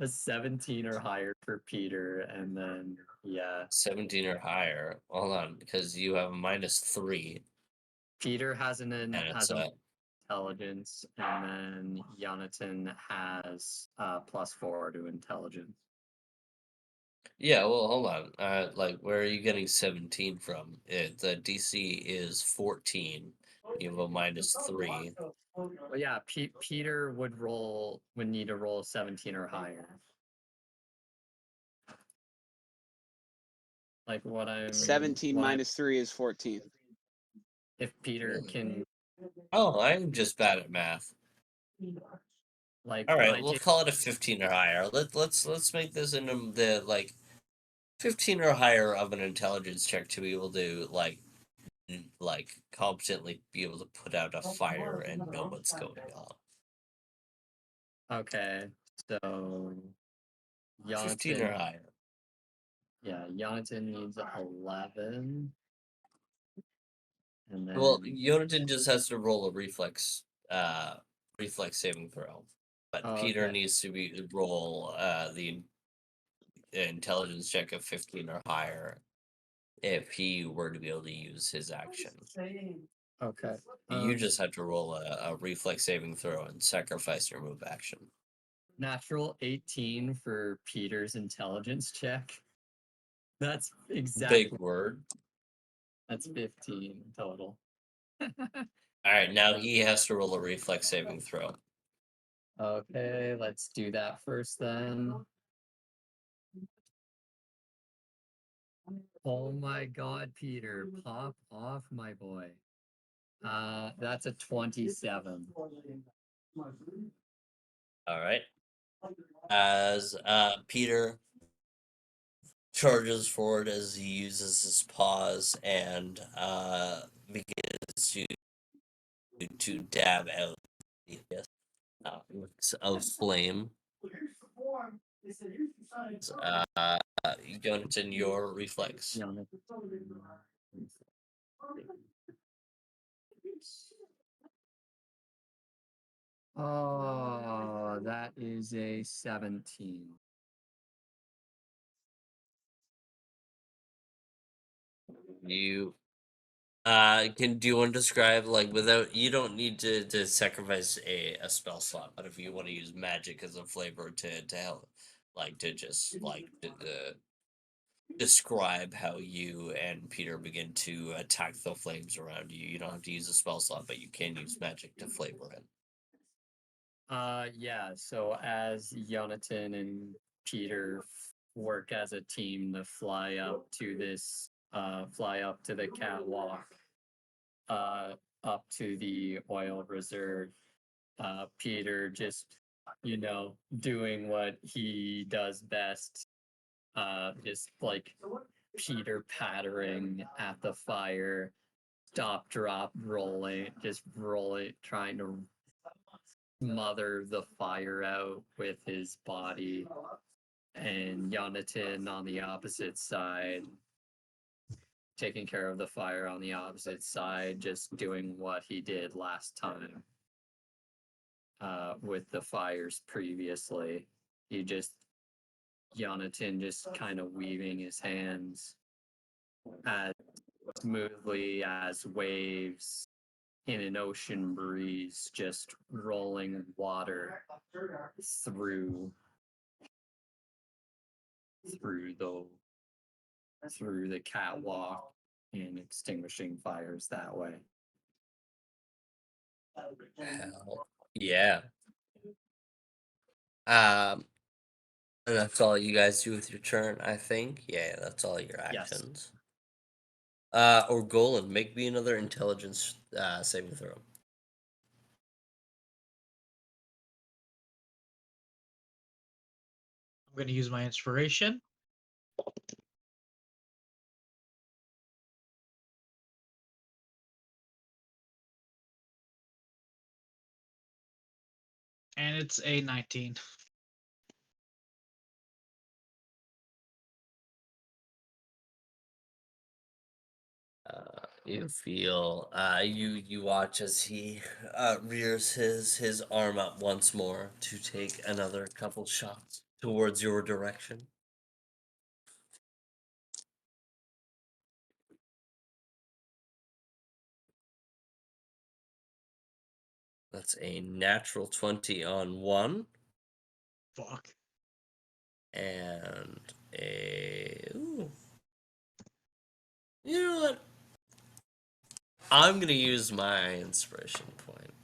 A 17 or higher for Peter, and then, yeah. 17 or higher. Hold on, because you have a -3. Peter has And it's an intelligence, and then Jonathan has +4 to intelligence. yeah, well, hold on. Like, where are you getting 17 from? The DC is 14. You have a -3. Well, yeah, Peter would need to roll 17 or higher. Like 17 minus 3 is 14. If Peter can, Oh, I'm just bad at math. like, All when right, I we'll take call it a 15 or higher. Let's make this into the like 15 or higher of an intelligence check to be able to like competently be able to put out a fire and know what's going on. okay, so 15 or Jonathan, higher. yeah, Jonathan needs 11, and Well, then Jonathan just has to roll a reflex saving throw. But Peter okay, needs to roll the intelligence check of 15 or higher if he were to be able to use his action. okay. You just have to roll a reflex saving throw and sacrifice your move action. Natural 18 for Peter's intelligence check. That's exactly. Big word. That's 15 total. All right, now he has to roll a reflex saving throw. Okay, let's do that first then. Oh my god, Peter, pop off, my boy. That's a 27. All right. As Peter charges forward as he uses his paws and begins to dab out the of flame. Jonathan, your reflex. Jonathan. Oh, that is a 17. You do you want to describe, like, without, you don't need to sacrifice a spell slot, but if you want to use magic as a flavor to help, like, to just like to describe how you and Peter begin to attack the flames around you. You don't have to use a spell slot, but you can use magic to flavor it. Yeah, so as Jonathan and Peter work as a team to fly up to the catwalk, up to the oil reserve. Peter just, doing what he does best. Just like Peter pattering at the fire, stop, drop, rolling, just rolling, trying to smother the fire out with his body. And Jonathan on the opposite side, taking care of the fire on the opposite side, just doing what he did last time with the fires previously. Jonathan just kind of weaving his hands as smoothly as waves in an ocean breeze, just rolling water through the catwalk and extinguishing fires that way. Hell yeah. And that's all you guys do with your turn, I think. Yeah, that's all your Yes. actions. Or Golan, make me another intelligence saving throw. I'm going to use my inspiration. And it's a 19. You feel you watch as he rears his arm up once more to take another couple shots towards your direction. That's a natural 20 on one. Fuck. And a ooh. You know what? I'm gonna use my inspiration point.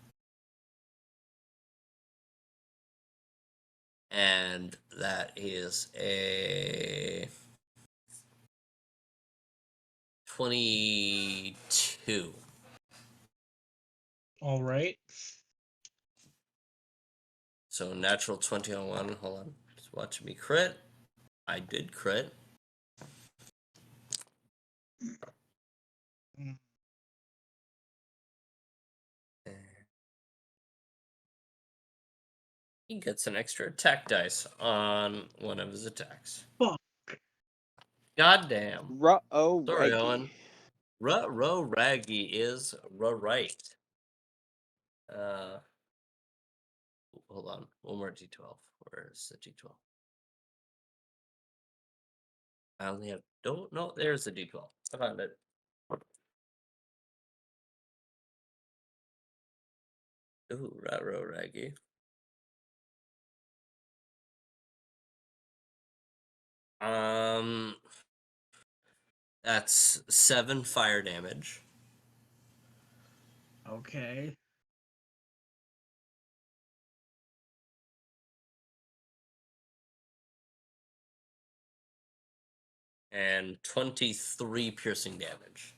And that is a 22. All right. So natural 20 on one. Hold on. Just watch me crit. I did crit. Mm. He gets an extra attack dice on one of his attacks. Fuck. Goddamn. Ruh-oh, Sorry, Reggie. Owen. Ruh-roh Raggy is right. Hold on. One more D12. Where's the D12? I only have... No, there's the D12. I found it. Ooh, Ruh-roh Raggy. That's 7 fire damage. Okay. And 23 piercing damage.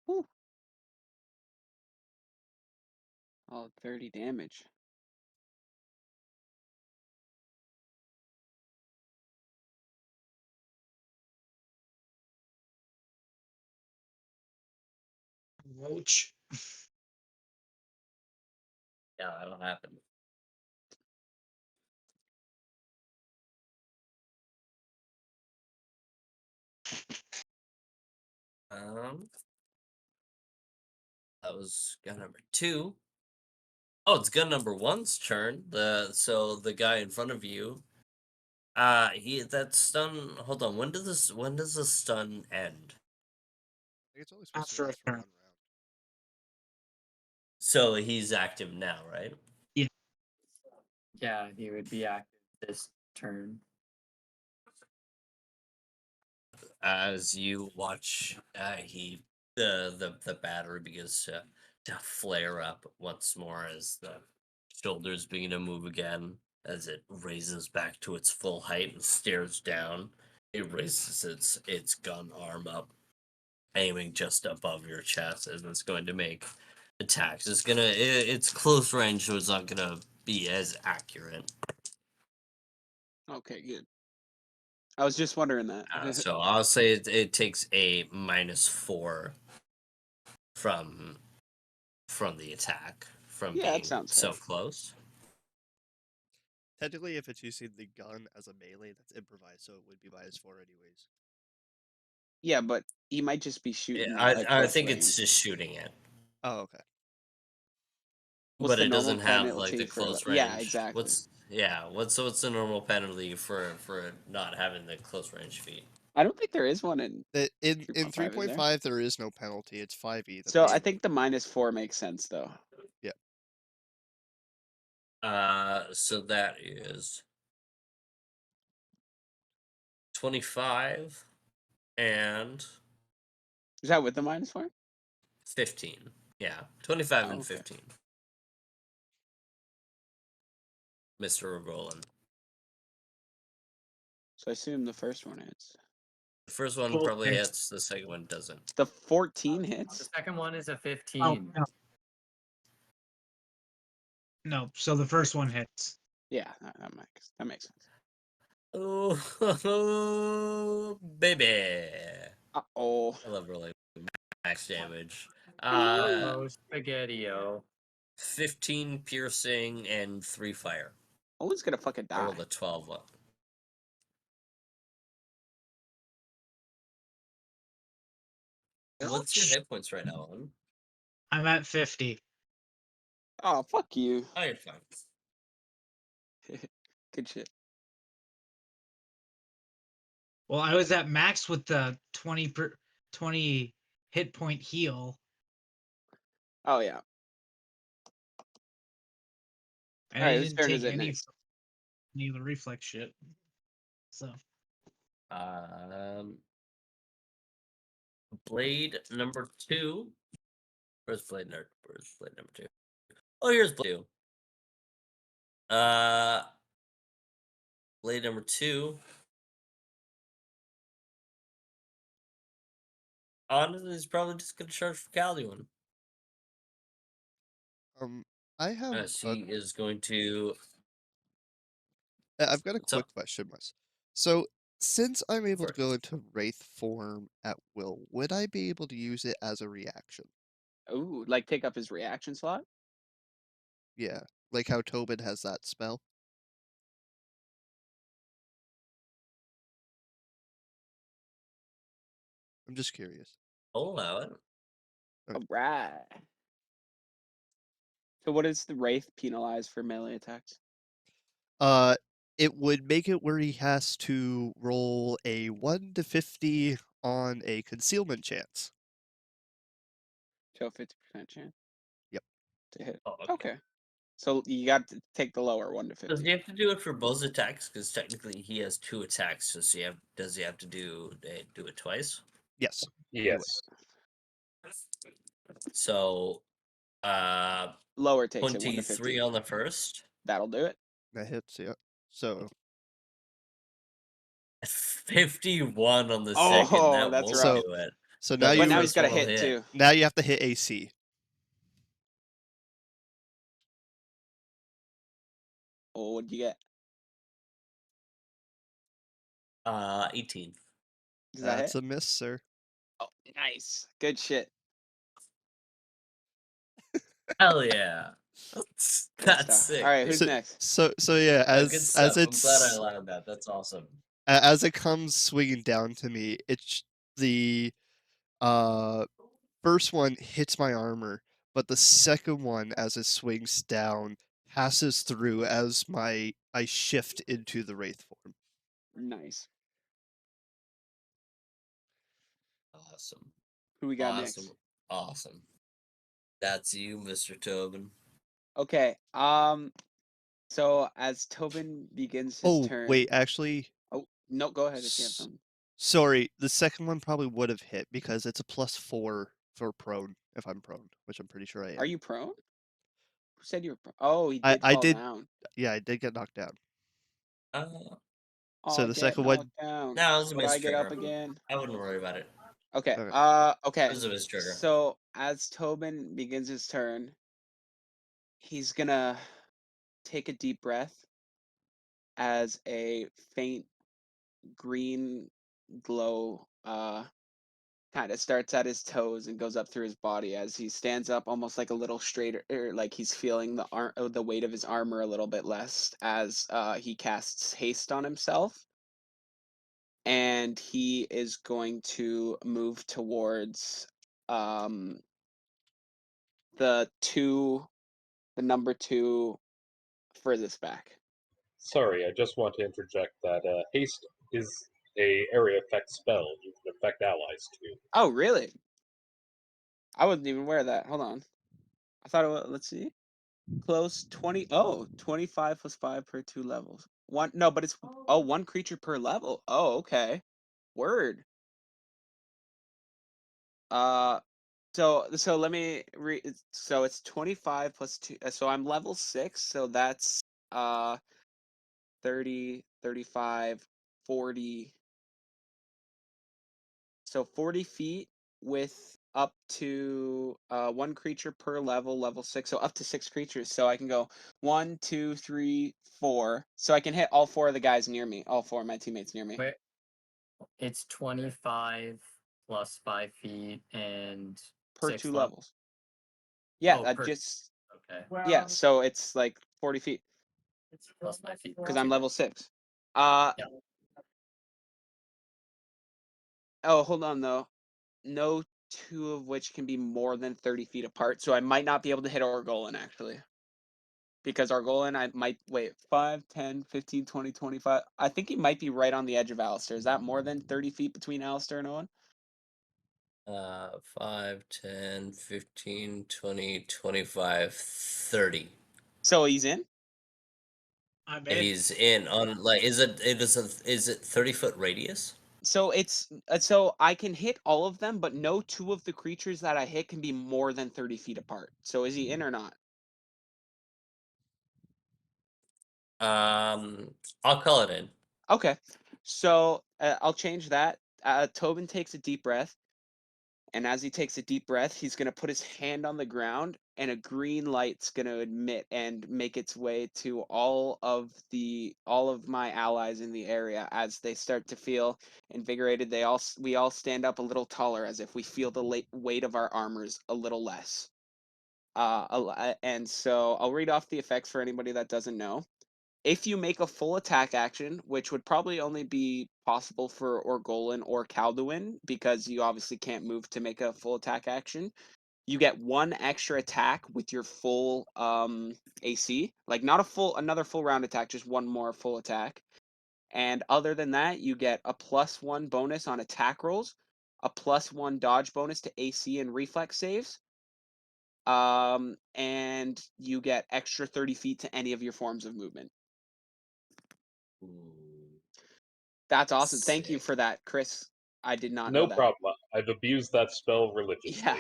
Whew. Oh, 30 damage. Roach. Yeah, that'll happen. That was gun number 2. Oh, it's gun number 1's turn. So the guy in front of you, that stun. Hold on. When does the stun end? I think it's only supposed After to a last for turn. 1 round. So he's active now, right? Yeah, he would be active this turn. As you watch, the battery begins to flare up once more as the shoulders begin to move again, as it raises back to its full height and stares down. It raises its gun arm up. aiming just above your chest, and it's going to make attacks. It's close range, so it's not gonna be as accurate. Okay, good. I was just wondering that. So I'll say it takes a -4 from the attack from Yeah, that being sounds so fair. close. Technically, if it's using the gun as a melee, that's improvised, so it would be -4 anyways. Yeah, but he might just be Yeah, shooting I at close think range. it's just shooting it, Oh, okay. What's but the it normal doesn't have like penalty the for close yeah, range. exactly. What's the normal penalty for not having the close range feat? I don't think there is one in In 3.5, is there? 3.5, there is no penalty. It's 5e. So I think the -4 makes sense though. So that is 25 and Is that with the -4? 15. Yeah, 25 Oh, and okay. 15. Mr. Rebellion. So I assume the first one hits. The first one Both probably hits. hits. The second one doesn't. The 14 The hits? second one is a 15. Oh, no. No, so the first one hits. Yeah, that makes sense. Oh, baby. Uh-oh. I love rolling max damage. Oh, spaghetti-o. 15 piercing and 3 fire. Owen's gonna fucking I die. rolled a 12 one. What's your hit points right now, Owen? I'm at 50. Oh, fuck you. Oh, you're fine. Good shit. Well, I was at max with the 20 hit point heal. Oh yeah. And Alright, I whose didn't turn is take it next? any of the reflex shit. So Blade number 2. Where's blade number 2? Oh, here's blade 2. Blade number 2. Honestly, he's probably just gonna charge for Calduin. I have She is going to. I've got a What's up? quick question, Wes. So, since I'm able to For go into Wraith form at will, would I be able to use it as a reaction? Ooh, like take up his reaction slot? Yeah, like how Tobin has that spell. I'm just curious. I'll allow it. Okay. Alright. So what does the Wraith penalize for melee attacks? It would make it where he has to roll a 1 to 50 on a concealment chance. Show a 50% chance. Yep. To hit. Oh, Okay. So you got to take the lower 1 to Does 50. he have to do it for both attacks? Because technically he has 2 attacks. Does he have to do it twice? Yes. Yes. So, Lower takes it 1 to 23 50. on the first. That'll do it. That hits, yeah. So, 51 on the Oh, second. That that's won't rough. do it. so But now the But you now he's first got to one will hit too. now you have to hit AC. Oh, what'd you get? 18. Does that That's hit? a miss, sir. Oh, nice. Good shit. Hell yeah. Good That's stuff. sick. Alright, who's dude. next? So yeah, Good as stuff. I'm glad I it's allowed that. That's awesome. as it comes swinging down to me, it's the uh first one hits my armor, but the second one, as it swings down, passes through as I shift into the wraith form. Nice. Awesome. Who we got Awesome. next? Awesome. That's you, Mr. Tobin. Okay. So as Tobin begins his Oh turn. wait, actually, Oh no, go ahead if you have something. sorry, the second one probably would have hit because it's a +4 for prone if I'm prone, which I'm pretty sure I am. Are you prone? Who said you were prone? Oh, he I- did I fall did- down. Yeah, I did get knocked down. Uh, Oh, So the get second one- knocked down. no, it was a Would I get up mistrigger. again? I wouldn't worry about it. Okay. Okay. Okay. Because of his trigger. So as Tobin begins his turn, he's gonna take a deep breath as a faint green glow kind of starts at his toes and goes up through his body as he stands up almost like a little straighter, like he's feeling the weight of his armor a little bit less as he casts haste on himself, and he is going to move towards um the number 2 furthest back. Sorry, I just want to interject that haste is a area effect spell. You can affect allies too. Oh, really? I wasn't even aware of that. Hold on. I thought it was, let's see. Close 20. Oh, 25 plus 5 per 2 levels. One, no, but it's, one creature per level. Oh, okay. Word. So let me so it's 25 plus 2. So I'm level 6, so that's 30, 35, 40. So 40 feet with up to one creature per level 6. So up to 6 creatures. So I can go 1, 2, 3, 4. So I can hit all 4 of the guys near me, all 4 of my teammates near me. Wait, it's 25 plus 5 feet and Per 6 2 levels. levels. Yeah, Oh, that per- just, Okay. yeah, so it's like 40 feet It's plus 5 feet. because I'm level 6. Yeah. Oh, hold on though. No 2 of which can be more than 30 feet apart, so I might not be able to hit Orgolan actually. Because Orgolan, I might, wait, 5, 10, 15, 20, 25. I think he might be right on the edge of Alistair. Is that more than 30 feet between Alistair and Owen? 5, 10, 15, 20, 25, 30. So he's in? I'm in. He's in on like is it 30-foot radius? So it's, so I can hit all of them, but no 2 of the creatures that I hit can be more than 30 feet apart. So is he in or not? I'll call it in. Okay. So I'll change that. Tobin takes a deep breath. And as he takes a deep breath, he's going to put his hand on the ground, and a green light's going to emit and make its way to all of my allies in the area as they start to feel invigorated. We all stand up a little taller as if we feel the weight of our armors a little less. And so I'll read off the effects for anybody that doesn't know. If you make a full attack action, which would probably only be possible for Orgolan or Calduin, because you obviously can't move to make a full attack action, you get 1 extra attack with your full AC. Like not another full round attack, just 1 more full attack. And other than that, you get a +1 bonus on attack rolls, a +1 dodge bonus to AC and reflex saves. And you get extra 30 feet to any of your forms of movement. Ooh, That's awesome. Thank you sick. for that, Chris. I did not know No that. problem. I've abused that spell religiously. Yeah.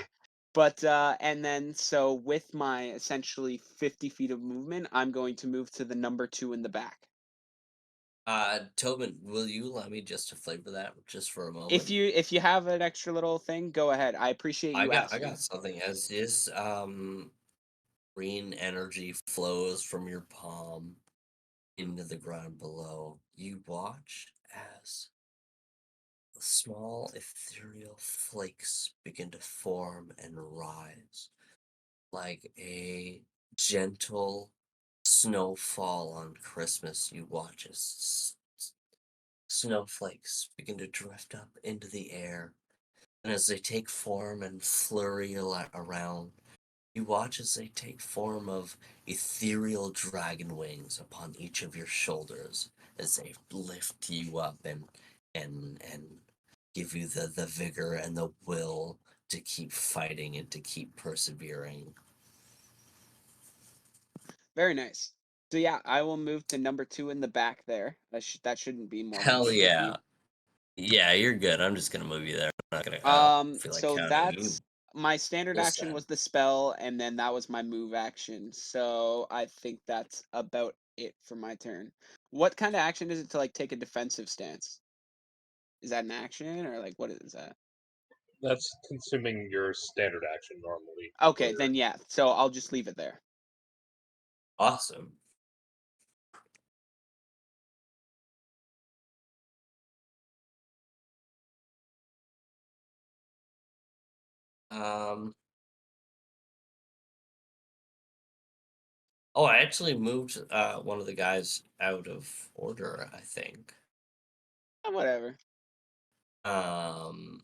But and then so with my essentially 50 feet of movement, I'm going to move to the number 2 in the back. Tobin, will you allow me just to flavor that just for a moment? If you have an extra little thing, go ahead. I appreciate you I asking. got something. As this green energy flows from your palm into the ground below, you watch as small ethereal flakes begin to form and rise like a gentle snowfall on Christmas. You watch as snowflakes begin to drift up into the air, and as they take form and flurry around, you watch as they take form of ethereal dragon wings upon each of your shoulders as they lift you up and give you the vigor and the will to keep fighting and to keep persevering. Very nice. So yeah, I will move to number 2 in the back there. That shouldn't be more than Hell 50 yeah. feet. Yeah, you're good. I'm just gonna move you there. I'm not gonna. I don't feel like So counting you. that's my standard This action time. was the spell, and then that was my move action. So I think that's about it for my turn. What kind of action is it to like take a defensive stance? Is that an action or like what is that? That's consuming your standard action normally. Okay, where- then yeah. So I'll just leave it there. Awesome. Um. Oh, I actually moved one of the guys out of order, I think. Whatever. Um.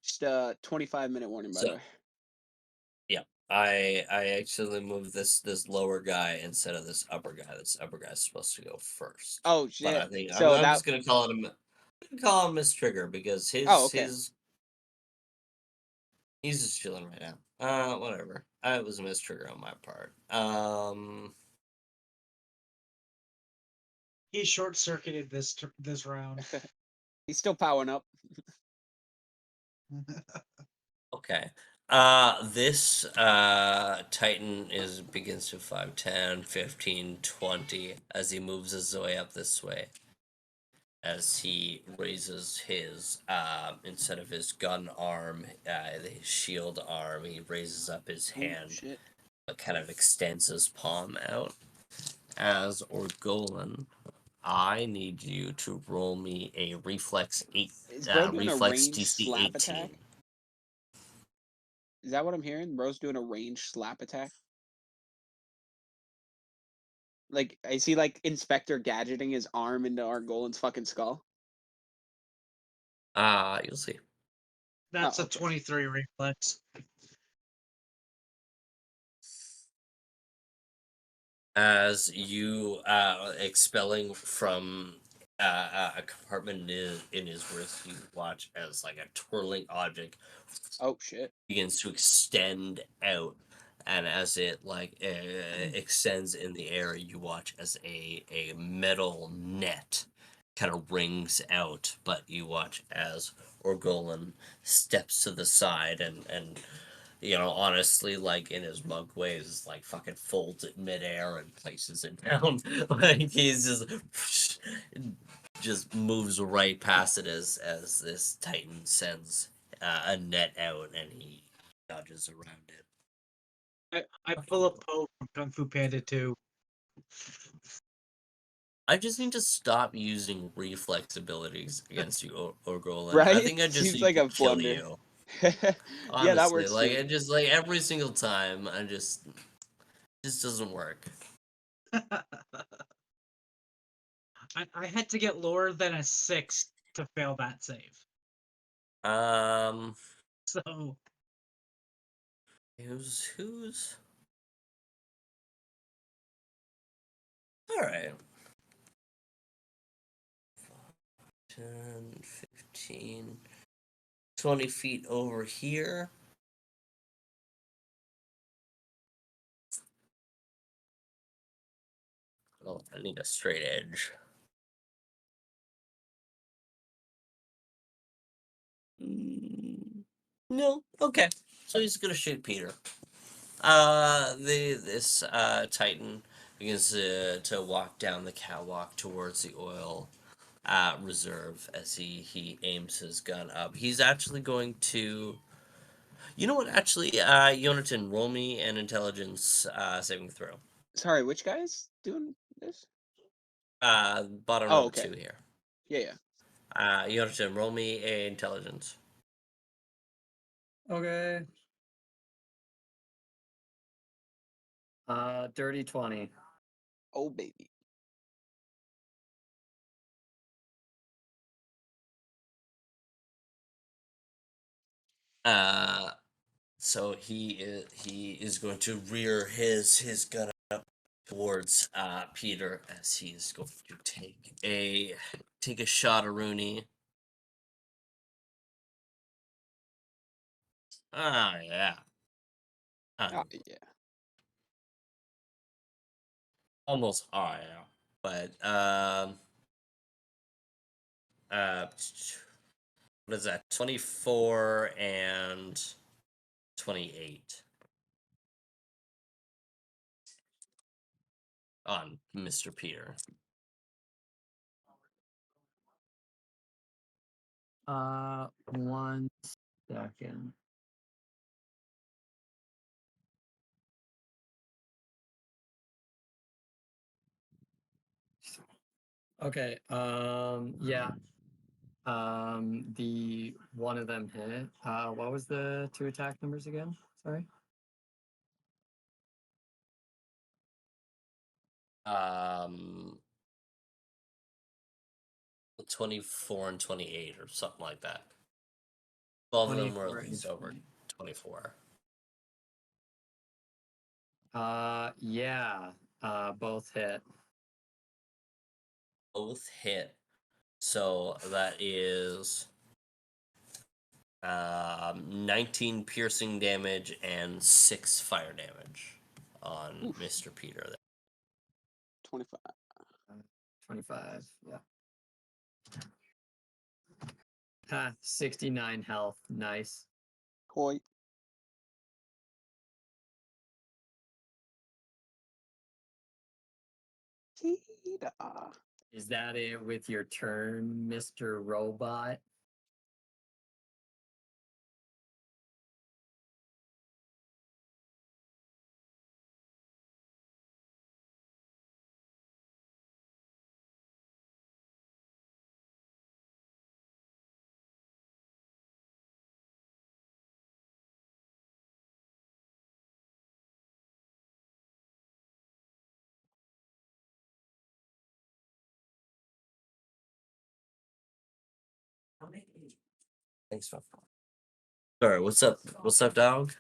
Just a 25-minute warning, by the So way. yeah, I actually moved this lower guy instead of this upper guy. This upper guy's supposed to go first. Oh But I shit. think So I'm that. just gonna call him Miss Trigger because Oh, okay. he's just chilling right now. Whatever. It was a Miss Trigger on my part. He short circuited this round. He's still powering up. Okay. This Titan begins to 5, 10, 15, 20 as he moves his way up this way. As he raises his instead of his gun arm, his shield arm, he raises up his Oh, hand, shit. but kind of extends his palm out. As Orgolan, I need you to roll me a reflex Is bro doing a reflex ranged DC slap 18. attack? Is that what I'm hearing? Bro's doing a ranged slap attack? Like, is he like Inspector Gadgeting his arm into Argolan's fucking skull? You'll see. That's Oh, a okay. 23 reflex. As you expelling from a compartment in his wrist, you watch as like a twirling object Oh shit. begins to extend out, and as it like extends in the air, you watch as a metal net kind of rings out, but you watch as Orgolan steps to the side and you know, honestly, like in his monk ways, like fucking folds it midair and places it down. Like he's just moves right past it as this Titan sends a net out and he dodges around it. I pull up Poe from Kung Fu Panda 2. I just need to stop using reflex abilities against you, Orgolan. Right? I think I just Seems need like to a kill blunder. you. Yeah, that Honestly, works like too. it just like every single time, just doesn't work. I had to get lower than a 6 to fail that save. Um, So who's? All right. 10, 15, 20 feet over here. Oh, I need a straight edge. No. Okay. So he's gonna shoot Peter. This Titan begins to walk down the catwalk towards the oil reserve as he aims his gun up. He's actually going to. You know what? Actually, Yonatan, roll me an intelligence saving throw. Sorry, which guy's doing this? Bottom Oh, row okay. 2 here. Yeah. Yonatan, roll me a intelligence. Okay. Dirty 20. Oh baby. So he is going to rear his gun up towards Peter as he is going to take a shot at Rooney. Yeah. Yeah. Almost yeah. But what is that? 24 and 28 on Mr. Peter. 1 second. Okay. Yeah. The one of them hit. What was the 2 attack numbers again? Sorry. Um, 24 and 28 or something like that. 12 of them were 24 at and least over 20. 24. Yeah. Both hit. Both hit. So that is 19 piercing damage and 6 fire damage on Oof. Mr. Peter there. 25. 25. Yeah. 69 health. Nice. Koi. Cheetah. Is that it with your turn, Mr. Robot? Thanks, man. Sorry, what's up? What's up, dog?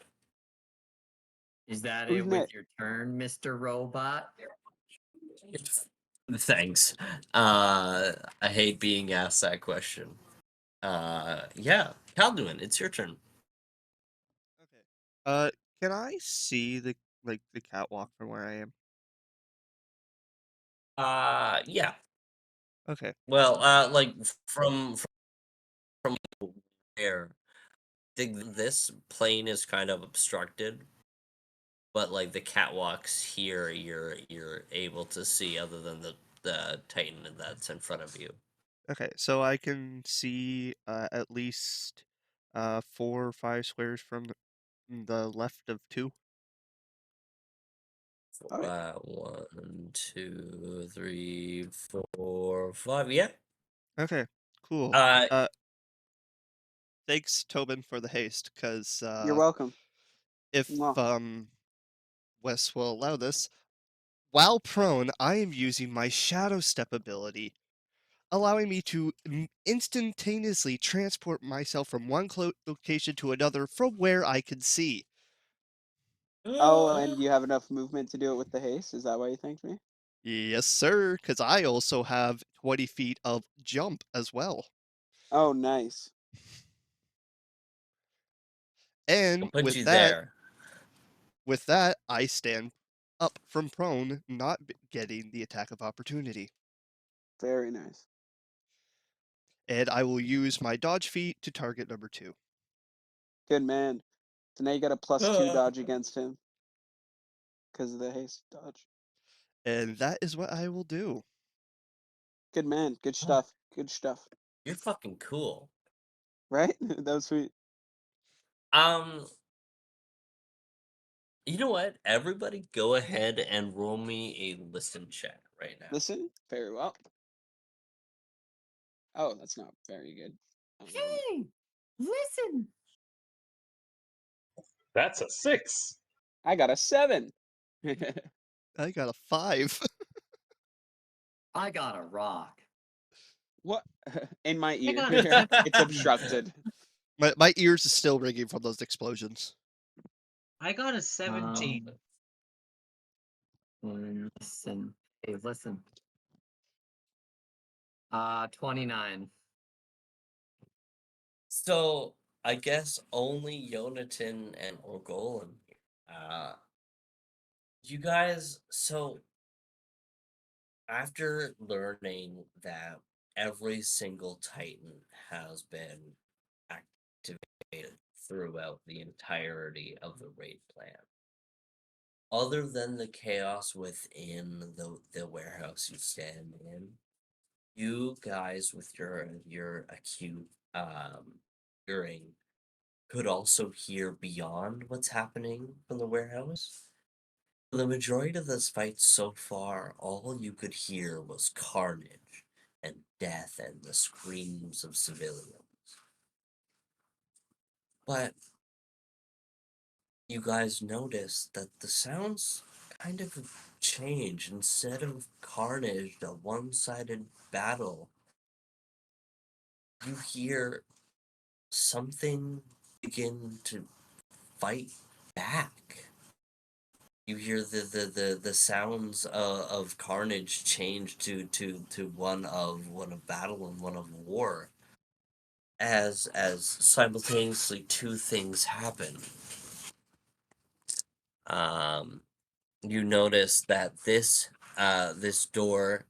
Is that Who's it with next? your turn, Mr. Robot? Thanks. I hate being asked that question. Yeah, Calduin, it's your turn. Okay. Can I see the catwalk from where I am? Yeah. Okay. Well, like from where? I think this plane is kind of obstructed, but like the catwalks here, you're able to see other than the Titan that's in front of you. Okay. So I can see at least 4 or 5 squares from the left of 2. Oh, yeah. 1, 2, 3, 4, 5. Yeah. Okay. Cool. Uh, Thanks, Tobin, for the haste, because You're welcome. if Mwah. Wes will allow this, while prone, I am using my Shadow Step ability, allowing me to instantaneously transport myself from one location to another from where I can see. Oh, and you have enough movement to do it with the haste? Is that why you thanked me? Yes, sir, because I also have 20 feet of jump as well. Oh, nice. I'll And put you there. with that, I stand up from prone, not getting the attack of opportunity. Very nice. And I will use my dodge feat to target number 2. Good man. So now you got a +2 dodge against him because of the haste dodge. And that is what I will do. Good man. Good stuff. Good stuff. You're fucking cool. Right? That was sweet. You know what? Everybody go ahead and roll me a listen check right now. Listen, very well. Oh, that's not very good. Hey, listen. That's a 6. I got a 7. I got a 5. I got a rock. What? In my I ear. got a 17. It's obstructed. My ears are still ringing from those explosions. I got a 17. Listen. Hey, listen. 29. So I guess only Yonatan and Orgolan. You guys. So after learning that every single Titan has been activated throughout the entirety of the raid plan, other than the chaos within the warehouse you stand in, you guys with your acute hearing could also hear beyond what's happening from the warehouse. For the majority of this fight so far, all you could hear was carnage and death and the screams of civilians. But you guys notice that the sounds kind of change. Instead of carnage, a one-sided battle, you hear something begin to fight back. You hear the sounds of carnage change to one of battle and one of war. As simultaneously two things happen. You notice that this door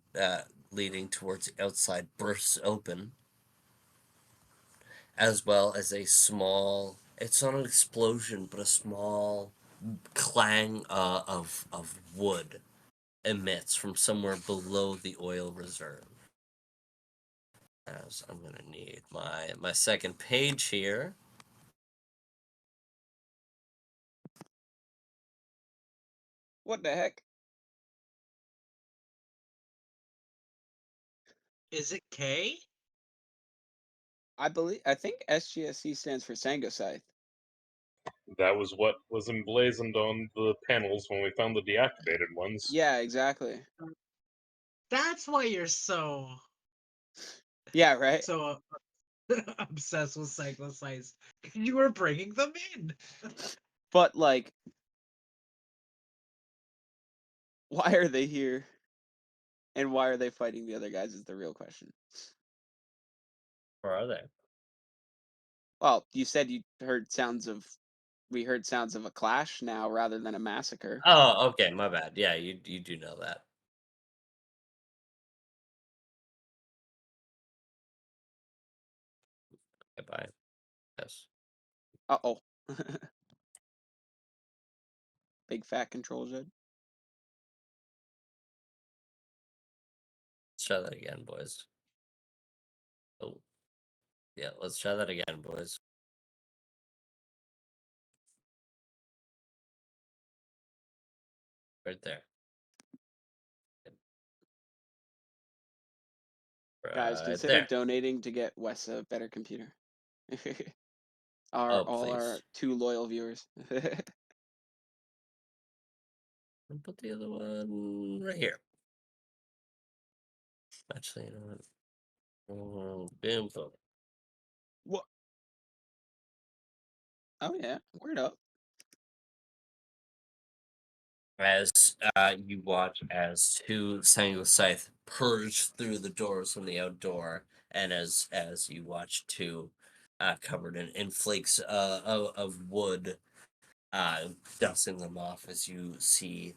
leading towards the outside bursts open, as well as a small. It's not an explosion, but a small clang of wood emits from somewhere below the oil reserve. As I'm gonna need my second page here. What the heck? Is it K? I think SGSC stands for Sangoscythe. That was what was emblazoned on the panels when we found the deactivated ones. Yeah, exactly. That's why you're so Yeah, right. so obsessed with cyclocytes. You were bringing them in. But like, why are they here? And why are they fighting the other guys is the real question. Where are they? Well, you said we heard sounds of a clash now rather than a massacre. Oh, okay, my bad. Yeah, you do know that. Okay, bye. Yes. Uh-oh. Big fat control Z. Let's try that again, boys. Oh, yeah. Let's try that again, boys. Right there. Guys, Right consider there. donating to get Wes a better computer. Oh, All our please. 2 loyal viewers. And put the other one right here. Actually, you know what? Boom, boom. What? Oh yeah, word up. As you watch as two Samuel Scythe purge through the doors from the outdoor, and as you watch two covered in flakes of wood, dusting them off, as you see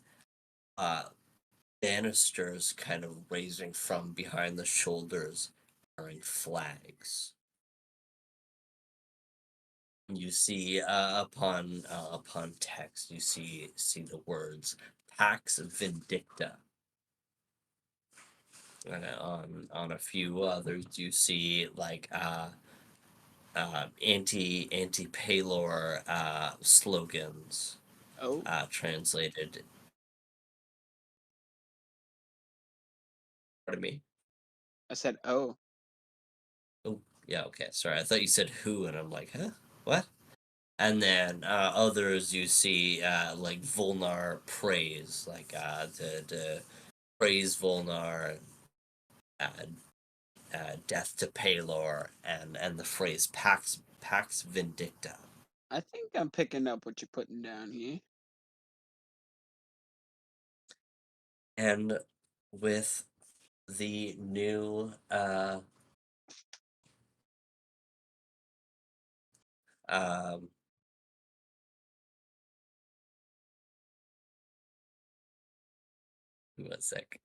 banisters kind of raising from behind the shoulders, carrying flags. You see upon text, you see the words Pax Vindicta. And on a few others, you see like anti Paylor slogans Oh, translated. Pardon me. I said oh. Oh yeah, okay. Sorry, I thought you said who, and I'm like, huh, what? And then others you see like Volnar praise, like the praise Volnar, uh, death to Paylor, and the phrase Pax Vindicta. I think I'm picking up what you're putting down here. And with the new um, one sec.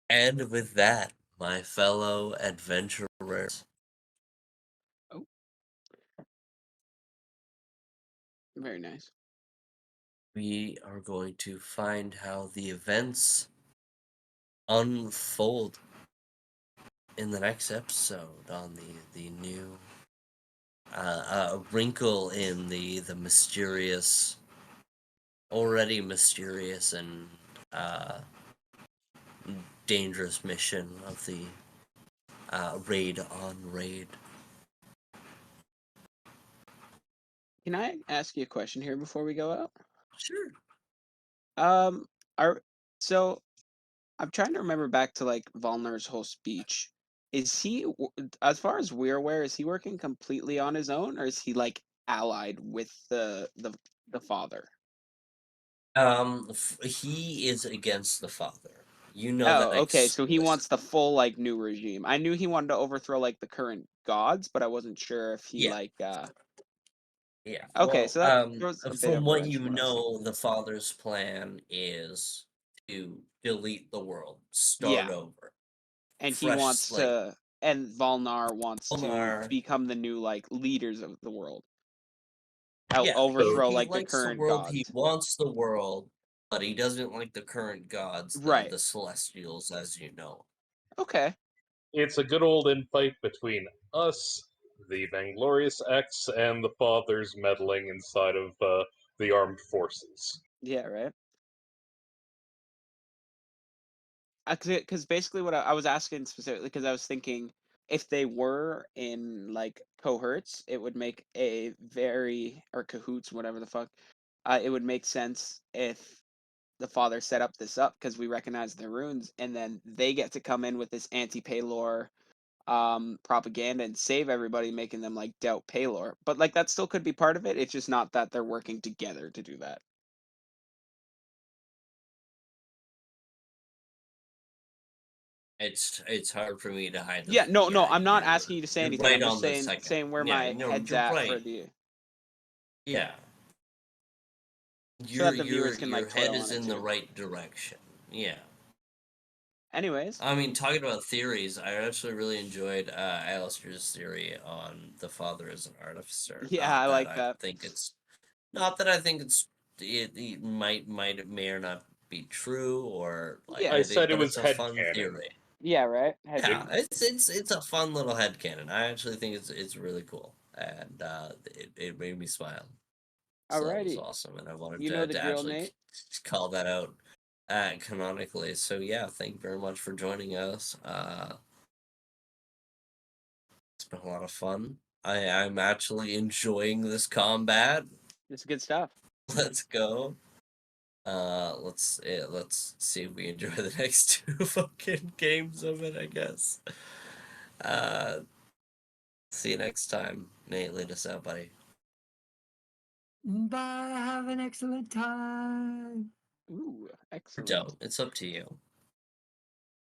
And with that, my fellow adventurers, Oh. Very nice. We are going to find how the events unfold in the next episode on the new wrinkle in the mysterious, already mysterious and dangerous mission of the raid on raid. Can I ask you a question here before we go out? Sure. Are so I'm trying to remember back to like Volner's whole speech. Is he, as far as we're aware, is he working completely on his own, or is he like allied with the father? He is against the father. You know that Oh, okay. So he wants the explicitly. full like new regime. I knew he wanted to overthrow like the current gods, but I wasn't sure if he Yeah. like. Yeah. Okay, Well, so that throws a bit from of a what wrench you from what I was thinking. know, the father's plan is to delete the world, start Yeah, over, and he fresh. wants Like to, and Volnar wants to Omar, become the new like leaders of the world. yeah, So Overthrow he like the likes the current world. He gods. wants the world, but he doesn't like the current gods, Right. the Celestials, as you know. Okay. it's a good old infight between us, the Vainglorious X, and the Fathers meddling inside of the armed forces. Yeah. Right. Because basically what I was asking specifically, because I was thinking if they were in like cohorts, it would make a very, or cahoots, whatever the fuck, it would make sense if the father set up this up because we recognize the runes, and then they get to come in with this anti-Paylor propaganda and save everybody, making them like doubt Paylor. But like that still could be part of it. It's just not that they're working together to do that. It's hard for me to hide the. Yeah, no, no, Yeah, I'm not asking you to say you're anything. right I'm just on the saying second. where Yeah, my no, head's you're at for right. the, Yeah, so that the viewers can your like head toil on is it in the too. right direction. Yeah. Anyways, I mean, talking about theories, I actually really enjoyed Alistair's theory on the father as an artificer. yeah, I like that. Not that I think it may or not be true, or like Yeah, I said it but was it's a fun headcanon. theory. yeah, right. Yeah, it's a fun little headcanon. I actually think it's really cool, and it made me smile. So that was Alrighty, awesome, and I wanted you know the to drill, actually Nate. call that out canonically. So yeah, thank you very much for joining us. It's been a lot of fun. I'm actually enjoying this combat. It's good stuff. Let's go. Let's see if we enjoy the next two fucking games of it, I guess. Uh, see you next time. Nate, lead us out, buddy. Bye. Have an excellent time. Ooh, Or excellent. don't. It's up to you.